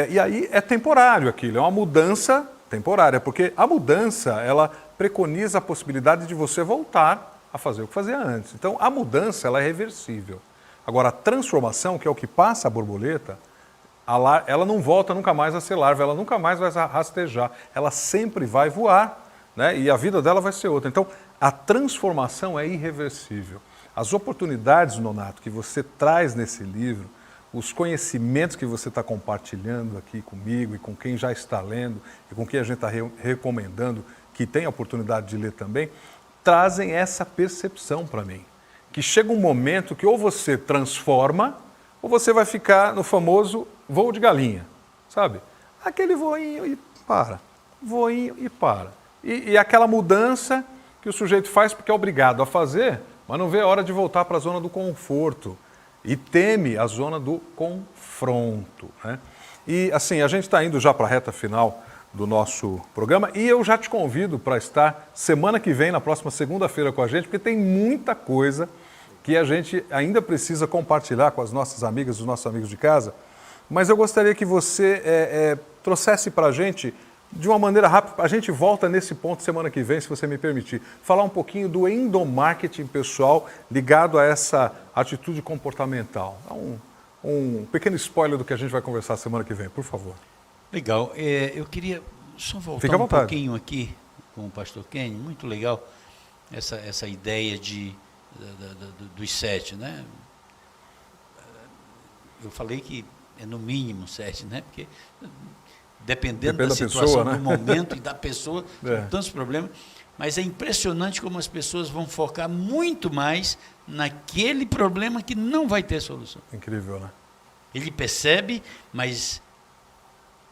E aí é temporário aquilo, é uma mudança temporária, porque a mudança, ela preconiza a possibilidade de você voltar a fazer o que fazia antes. Então, a mudança, ela é reversível. Agora, a transformação, que é o que passa a borboleta, ela não volta nunca mais a ser larva, ela nunca mais vai rastejar, ela sempre vai voar, né? E a vida dela vai ser outra. Então, a transformação é irreversível. As oportunidades, Nonato, que você traz nesse livro, os conhecimentos que você está compartilhando aqui comigo e com quem já está lendo e com quem a gente está recomendando que tem a oportunidade de ler também, trazem essa percepção para mim. Que chega um momento que ou você transforma ou você vai ficar no famoso voo de galinha, sabe? Aquele voinho e para, voinho e para. E aquela mudança que o sujeito faz porque é obrigado a fazer, mas não vê a hora de voltar para a zona do conforto e teme a zona do confronto, né? E assim, a gente está indo já para a reta final do nosso programa e eu já te convido para estar semana que vem, na próxima segunda-feira com a gente, porque tem muita coisa que a gente ainda precisa compartilhar com as nossas amigas, os nossos amigos de casa, mas eu gostaria que você trouxesse para a gente de uma maneira rápida. A gente volta nesse ponto semana que vem, se você me permitir, falar um pouquinho do endomarketing pessoal ligado a essa atitude comportamental. Um pequeno spoiler do que a gente vai conversar semana que vem, por favor. Legal. Eu queria só voltar Fica à vontade. pouquinho aqui com o pastor Kenny. Muito legal essa ideia dos 7, né? Eu falei que é no mínimo 7, né? Porque dependendo Depende da da situação, pessoa, né? do momento e da pessoa, É. são tantos problemas. Mas é impressionante como as pessoas vão focar muito mais naquele problema que não vai ter solução. Incrível, né? Ele percebe, mas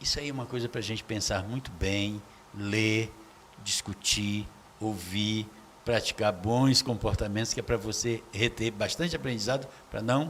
isso aí é uma coisa para a gente pensar muito bem, ler, discutir, ouvir, praticar bons comportamentos, que é para você reter bastante aprendizado, para não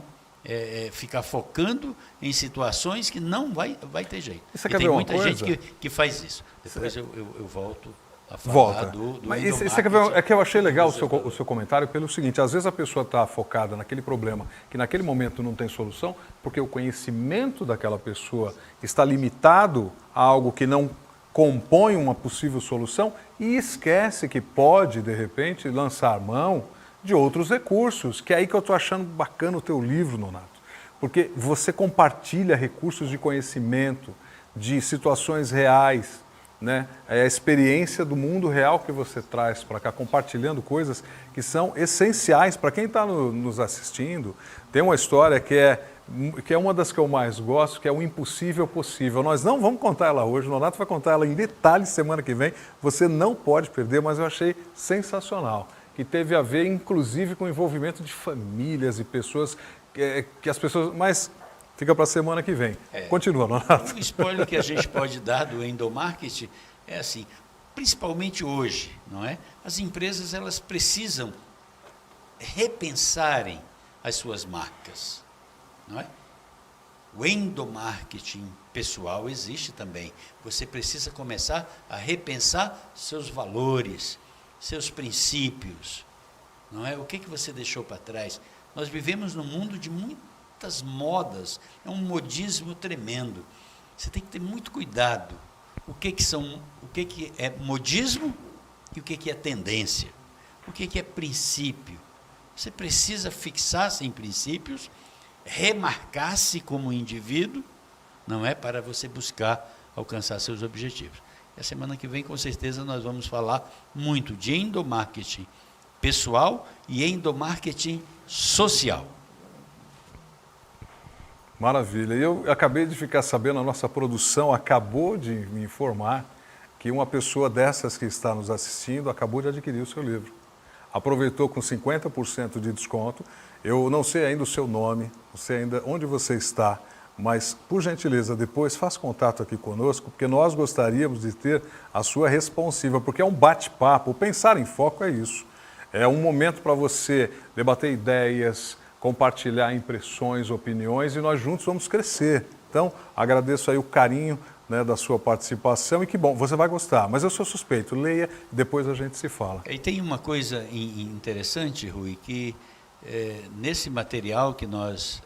ficar focando em situações que não vai ter jeito. Você E quer tem ver uma muita gente coisa? que faz isso. Depois eu volto a falar Volta. do Mas isso quer ver, endomarketing. é que eu achei legal o seu comentário pelo seguinte, às vezes a pessoa está focada naquele problema que naquele momento não tem solução, porque o conhecimento daquela pessoa está limitado a algo que não compõe uma possível solução e esquece que pode, de repente, lançar mão de outros recursos, que é aí que eu estou achando bacana o teu livro, Nonato. Porque você compartilha recursos de conhecimento, de situações reais, né? É a experiência do mundo real que você traz para cá, compartilhando coisas que são essenciais para quem está nos assistindo. Tem uma história que é uma das que eu mais gosto, que é o impossível possível. Nós não vamos contar ela hoje, o Nonato vai contar ela em detalhes semana que vem, você não pode perder, mas eu achei sensacional, que teve a ver inclusive com o envolvimento de famílias e pessoas, que as pessoas... Mas fica para a semana que vem. Continua, Nonato. O spoiler que a gente pode dar do endomarketing é assim, principalmente hoje, não é? As empresas elas precisam repensarem as suas marcas, não é? O endomarketing pessoal existe também. Você precisa começar a repensar seus valores, seus princípios, não é? O que você deixou para trás? Nós vivemos num mundo de muitas modas, é um modismo tremendo. Você tem que ter muito cuidado. O que é modismo e o que é tendência? O que é princípio? Você precisa fixar-se em princípios, remarcar-se como indivíduo, não é, para você buscar alcançar seus objetivos. E a semana que vem, com certeza, nós vamos falar muito de endomarketing pessoal e endomarketing social. Maravilha. E eu acabei de ficar sabendo, a nossa produção acabou de me informar que uma pessoa dessas que está nos assistindo acabou de adquirir o seu livro. Aproveitou com 50% de desconto. Eu não sei ainda o seu nome, não sei ainda onde você está, mas, por gentileza, depois faça contato aqui conosco, porque nós gostaríamos de ter a sua responsiva, porque é um bate-papo. Pensar em foco é isso. É um momento para você debater ideias, compartilhar impressões, opiniões, e nós juntos vamos crescer. Então, agradeço aí o carinho, né, da sua participação e que bom, você vai gostar, mas eu sou suspeito, leia, depois a gente se fala. E tem uma coisa interessante, Rui, que nesse material que nós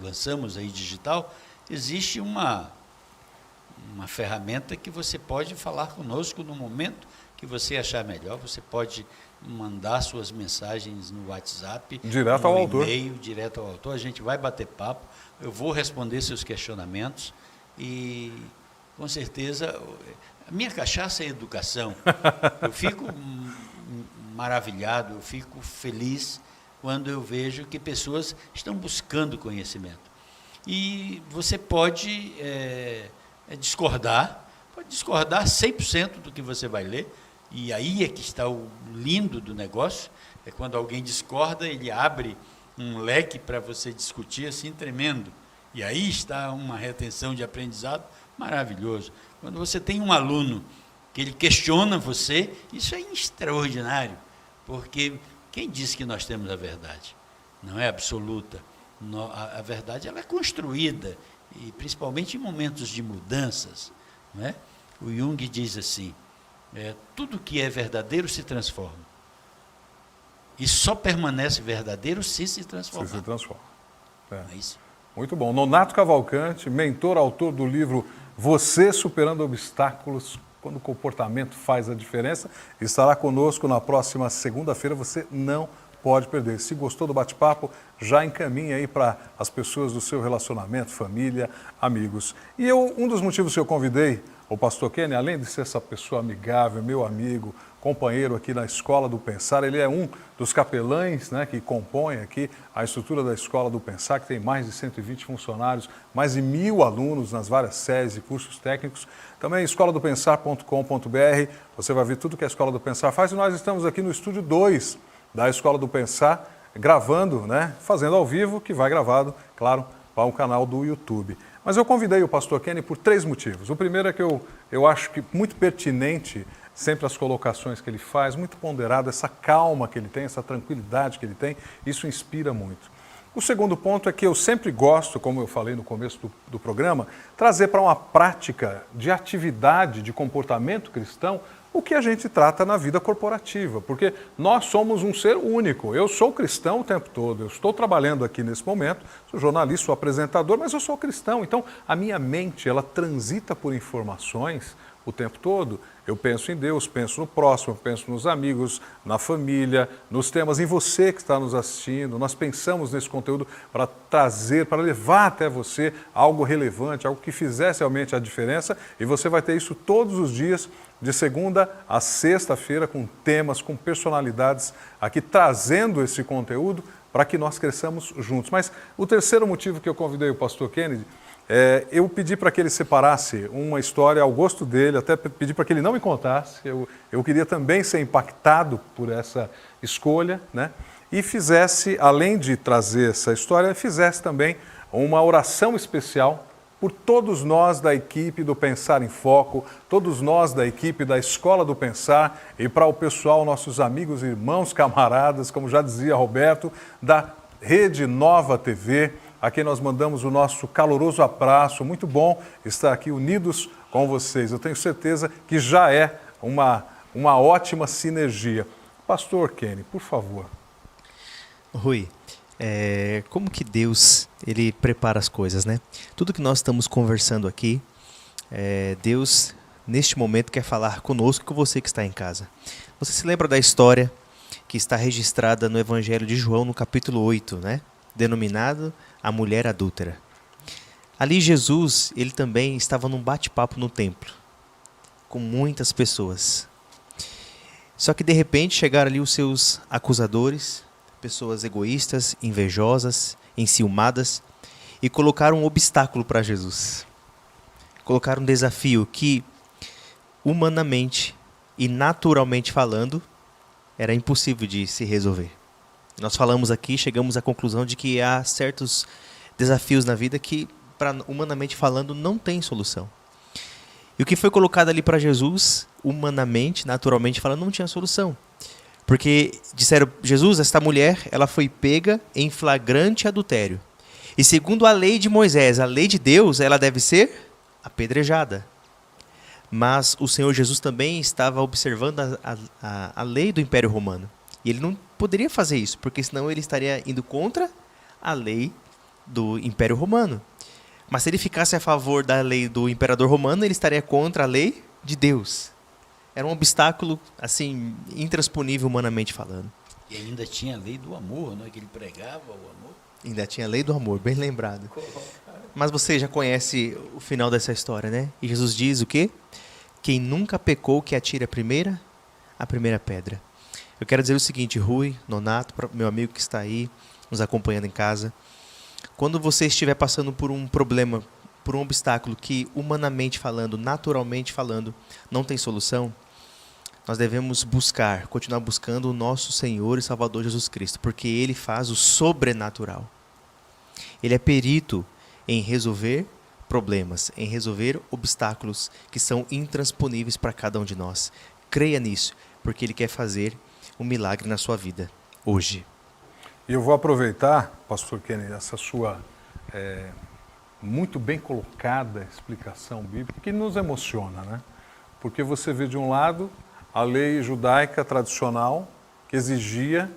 lançamos aí digital, existe uma ferramenta que você pode falar conosco no momento que você achar melhor, você pode mandar suas mensagens no WhatsApp, direto ao autor. E-mail, direto ao autor, a gente vai bater papo, eu vou responder seus questionamentos e, com certeza, a minha cachaça é educação. Eu fico maravilhado, eu fico feliz quando eu vejo que pessoas estão buscando conhecimento. E você pode discordar 100% do que você vai ler, e aí é que está o lindo do negócio, é quando alguém discorda, ele abre um leque para você discutir assim tremendo. E aí está uma retenção de aprendizado maravilhoso. Quando você tem um aluno que ele questiona você, isso é extraordinário, porque quem diz que nós temos a verdade? Não é absoluta. A verdade ela é construída, e principalmente em momentos de mudanças. Não é? O Jung diz assim, tudo que é verdadeiro se transforma. E só permanece verdadeiro se transformar. Se transforma. É isso. Muito bom. Nonato Cavalcante, mentor, autor do livro Você Superando Obstáculos, quando o comportamento faz a diferença, estará conosco na próxima segunda-feira, você não pode perder. Se gostou do bate-papo, já encaminha aí para as pessoas do seu relacionamento, família, amigos. E um dos motivos que eu convidei o pastor Kenny, além de ser essa pessoa amigável, meu amigo, companheiro aqui na Escola do Pensar, ele é um dos capelães, né, que compõem aqui a estrutura da Escola do Pensar, que tem mais de 120 funcionários, mais de 1.000 alunos nas várias séries e cursos técnicos. Também escoladopensar.com.br, você vai ver tudo que a Escola do Pensar faz. E nós estamos aqui no estúdio 2 da Escola do Pensar, gravando, né, fazendo ao vivo, que vai gravado, claro, para o canal do YouTube. Mas eu convidei o pastor Kenny por 3 motivos. O primeiro é que eu acho que muito pertinente sempre as colocações que ele faz, muito ponderado, essa calma que ele tem, essa tranquilidade que ele tem, isso inspira muito. O segundo ponto é que eu sempre gosto, como eu falei no começo do programa, trazer para uma prática de atividade, de comportamento cristão, o que a gente trata na vida corporativa, porque nós somos um ser único. Eu sou cristão o tempo todo, eu estou trabalhando aqui nesse momento, sou jornalista, sou apresentador, mas eu sou cristão. Então, a minha mente, ela transita por informações o tempo todo. Eu penso em Deus, penso no próximo, penso nos amigos, na família, nos temas, em você que está nos assistindo. Nós pensamos nesse conteúdo para trazer, para levar até você algo relevante, algo que fizesse realmente a diferença, e você vai ter isso todos os dias, de segunda a sexta-feira, com temas, com personalidades aqui trazendo esse conteúdo para que nós cresçamos juntos. Mas o terceiro motivo que eu convidei o pastor Kennedy, eu pedi para que ele separasse uma história ao gosto dele, até pedi para que ele não me contasse, eu queria também ser impactado por essa escolha, né? E fizesse, além de trazer essa história, fizesse também uma oração especial por todos nós da equipe do Pensar em Foco, todos nós da equipe da Escola do Pensar e para o pessoal, nossos amigos, irmãos, camaradas, como já dizia Roberto, da Rede Nova TV, a quem nós mandamos o nosso caloroso abraço. Muito bom estar aqui unidos com vocês. Eu tenho certeza que já é uma ótima sinergia. Pastor Kenny, por favor. Rui, como que Deus ele prepara as coisas, né? Tudo que nós estamos conversando aqui, Deus, neste momento, quer falar conosco e com você que está em casa. Você se lembra da história que está registrada no Evangelho de João, no capítulo 8, né? Denominado a mulher adúltera. Ali Jesus, ele também estava num bate-papo no templo, com muitas pessoas. Só que de repente chegaram ali os seus acusadores, pessoas egoístas, invejosas, enciumadas, e colocaram um obstáculo para Jesus. Colocaram um desafio que, humanamente e naturalmente falando, era impossível de se resolver. Nós falamos aqui, chegamos à conclusão de que há certos desafios na vida que, humanamente falando, não tem solução. E o que foi colocado ali para Jesus, humanamente, naturalmente falando, não tinha solução. Porque disseram, Jesus, esta mulher, ela foi pega em flagrante adultério. E segundo a lei de Moisés, a lei de Deus, ela deve ser apedrejada. Mas o Senhor Jesus também estava observando a lei do Império Romano. E ele não poderia fazer isso, porque senão ele estaria indo contra a lei do Império Romano. Mas se ele ficasse a favor da lei do Imperador Romano, ele estaria contra a lei de Deus. Era um obstáculo, assim, intransponível humanamente falando. E ainda tinha a lei do amor, não é? Que ele pregava o amor. Ainda tinha a lei do amor, bem lembrado. Mas você já conhece o final dessa história, né? E Jesus diz o quê? Quem nunca pecou, que atire a primeira pedra. Eu quero dizer o seguinte, Rui, Nonato, meu amigo que está aí, nos acompanhando em casa. Quando você estiver passando por um problema, por um obstáculo que, humanamente falando, naturalmente falando, não tem solução, nós devemos continuar buscando o nosso Senhor e Salvador Jesus Cristo, porque Ele faz o sobrenatural. Ele é perito em resolver problemas, em resolver obstáculos que são intransponíveis para cada um de nós. Creia nisso, porque Ele quer fazer um milagre na sua vida, hoje. E eu vou aproveitar, pastor Kenny, essa sua muito bem colocada explicação bíblica, que nos emociona, né? Porque você vê de um lado a lei judaica tradicional que exigia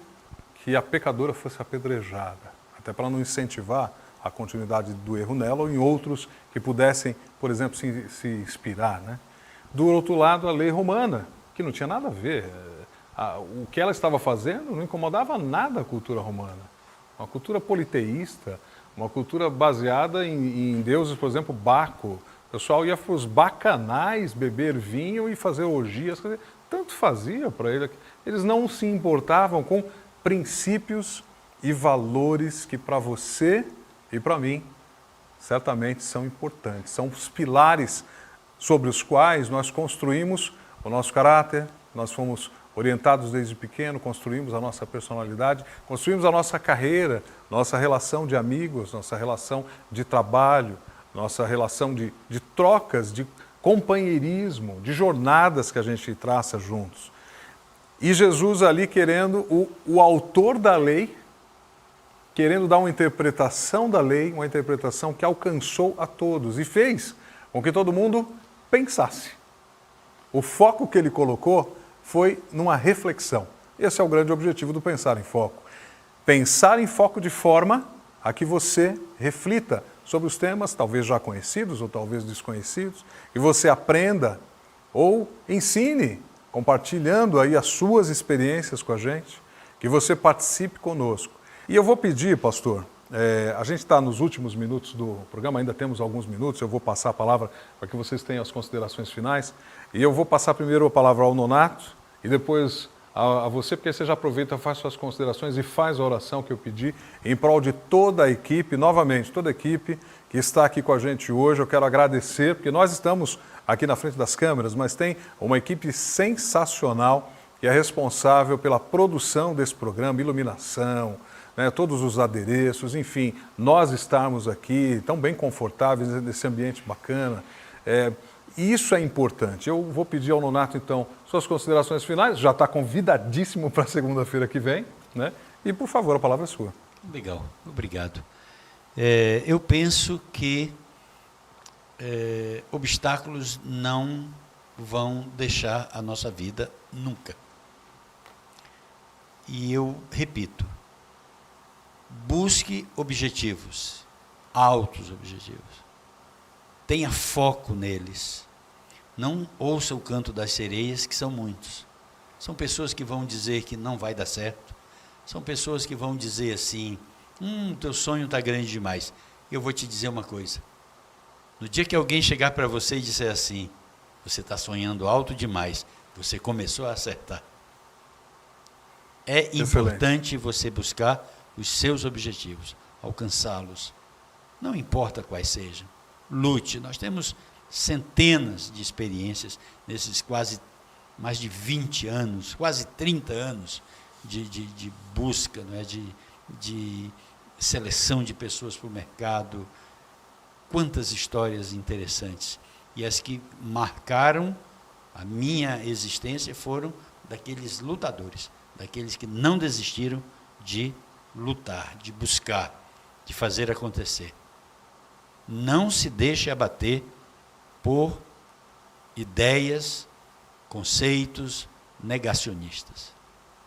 que a pecadora fosse apedrejada, até para não incentivar a continuidade do erro nela ou em outros que pudessem, por exemplo, se inspirar, né? Do outro lado, a lei romana, que não tinha nada a ver. O que ela estava fazendo não incomodava nada a cultura romana. Uma cultura politeísta, uma cultura baseada em deuses, por exemplo, Baco, O pessoal ia para os bacanais beber vinho e fazer orgias. Quer dizer, tanto fazia para ele. Eles não se importavam com princípios e valores que para você e para mim certamente são importantes. São os pilares sobre os quais nós construímos o nosso caráter, nós fomos orientados desde pequeno, construímos a nossa personalidade, construímos a nossa carreira, nossa relação de amigos, nossa relação de trabalho, nossa relação de trocas, de companheirismo, de jornadas que a gente traça juntos. E Jesus ali querendo, o autor da lei, querendo dar uma interpretação da lei, uma interpretação que alcançou a todos e fez com que todo mundo pensasse. O foco que ele colocou foi numa reflexão. Esse é o grande objetivo do Pensar em Foco. Pensar em foco de forma a que você reflita sobre os temas, talvez já conhecidos ou talvez desconhecidos, e você aprenda ou ensine, compartilhando aí as suas experiências com a gente, que você participe conosco. E eu vou pedir, pastor, a gente está nos últimos minutos do programa, ainda temos alguns minutos, eu vou passar a palavra para que vocês tenham as considerações finais, e eu vou passar primeiro a palavra ao Nonato, e depois a você, porque você já aproveita, faz suas considerações e faz a oração que eu pedi em prol de toda a equipe, novamente, toda a equipe que está aqui com a gente hoje. Eu quero agradecer, porque nós estamos aqui na frente das câmeras, mas tem uma equipe sensacional que é responsável pela produção desse programa, iluminação, né, todos os adereços, enfim, nós estarmos aqui tão bem confortáveis nesse ambiente bacana. E isso é importante. Eu vou pedir ao Nonato, então, suas considerações finais. Já está convidadíssimo para segunda-feira que vem, né? E, por favor, a palavra é sua. Legal, obrigado. Eu penso que obstáculos não vão deixar a nossa vida nunca. E eu repito, busque objetivos, altos objetivos. Tenha foco neles. Não ouça o canto das sereias, que são muitos. São pessoas que vão dizer que não vai dar certo. São pessoas que vão dizer assim, teu sonho está grande demais. Eu vou te dizer uma coisa. No dia que alguém chegar para você e disser assim, você está sonhando alto demais, você começou a acertar. É importante você buscar os seus objetivos, alcançá-los. Não importa quais sejam. Lute. Nós temos centenas de experiências nesses quase mais de 20 anos, quase 30 anos de busca, não é? de seleção de pessoas para o mercado. Quantas histórias interessantes. E as que marcaram a minha existência foram daqueles lutadores, daqueles que não desistiram de lutar, de buscar, de fazer acontecer. Não se deixe abater por ideias, conceitos negacionistas.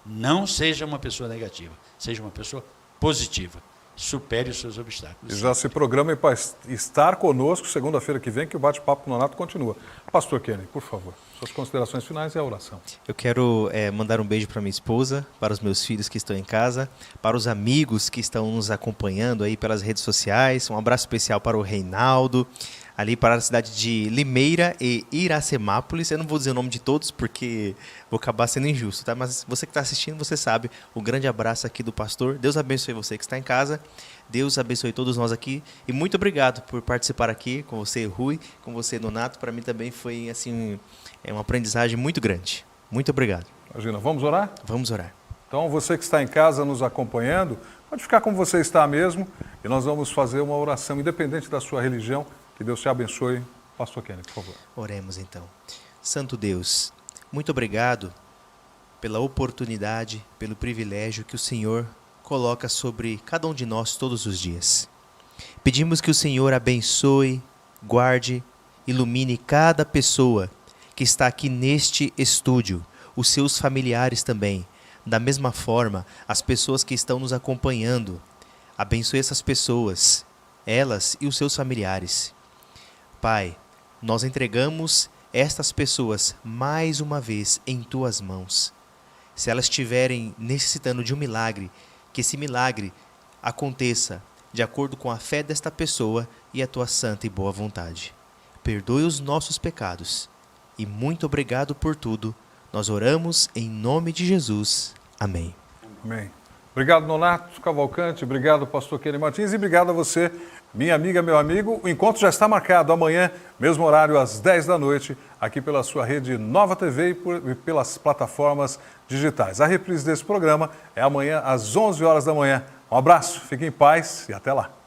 Não seja uma pessoa negativa, seja uma pessoa positiva. Supere os seus obstáculos. E já se programe para estar conosco segunda-feira que vem, que o bate-papo com o Nonato continua. Pastor Kenny, por favor, suas considerações finais e a oração. Eu quero mandar um beijo para minha esposa, para os meus filhos que estão em casa, para os amigos que estão nos acompanhando aí pelas redes sociais. Um abraço especial para o Reinaldo, ali para a cidade de Limeira e Iracemápolis. Eu não vou dizer o nome de todos porque vou acabar sendo injusto, tá? Mas você que está assistindo, você sabe. Um grande abraço aqui do pastor. Deus abençoe você que está em casa. Deus abençoe todos nós aqui. E muito obrigado por participar aqui com você, Rui, com você, Nonato. Para mim também foi assim, uma aprendizagem muito grande. Muito obrigado. Imagina, vamos orar? Vamos orar. Então, você que está em casa nos acompanhando, pode ficar como você está mesmo e nós vamos fazer uma oração, independente da sua religião. Que Deus te abençoe. Pastor Kenny, por favor. Oremos então. Santo Deus, muito obrigado pela oportunidade, pelo privilégio que o Senhor coloca sobre cada um de nós todos os dias. Pedimos que o Senhor abençoe, guarde, ilumine cada pessoa que está aqui neste estúdio, os seus familiares também. Da mesma forma, as pessoas que estão nos acompanhando. Abençoe essas pessoas, elas e os seus familiares. Pai, nós entregamos estas pessoas mais uma vez em Tuas mãos. Se elas estiverem necessitando de um milagre, que esse milagre aconteça de acordo com a fé desta pessoa e a Tua santa e boa vontade. perdoe os nossos pecados. E muito obrigado por tudo. Nós oramos em nome de Jesus. Amém. Amém. Obrigado, Nonato Cavalcante. Obrigado, pastor Kenny Martins. E obrigado a você, minha amiga, meu amigo. O encontro já está marcado amanhã, mesmo horário, às 10 da noite, aqui pela sua rede Nova TV e pelas plataformas digitais. A reprise desse programa é amanhã, às 11 horas da manhã. Um abraço, fique em paz e até lá.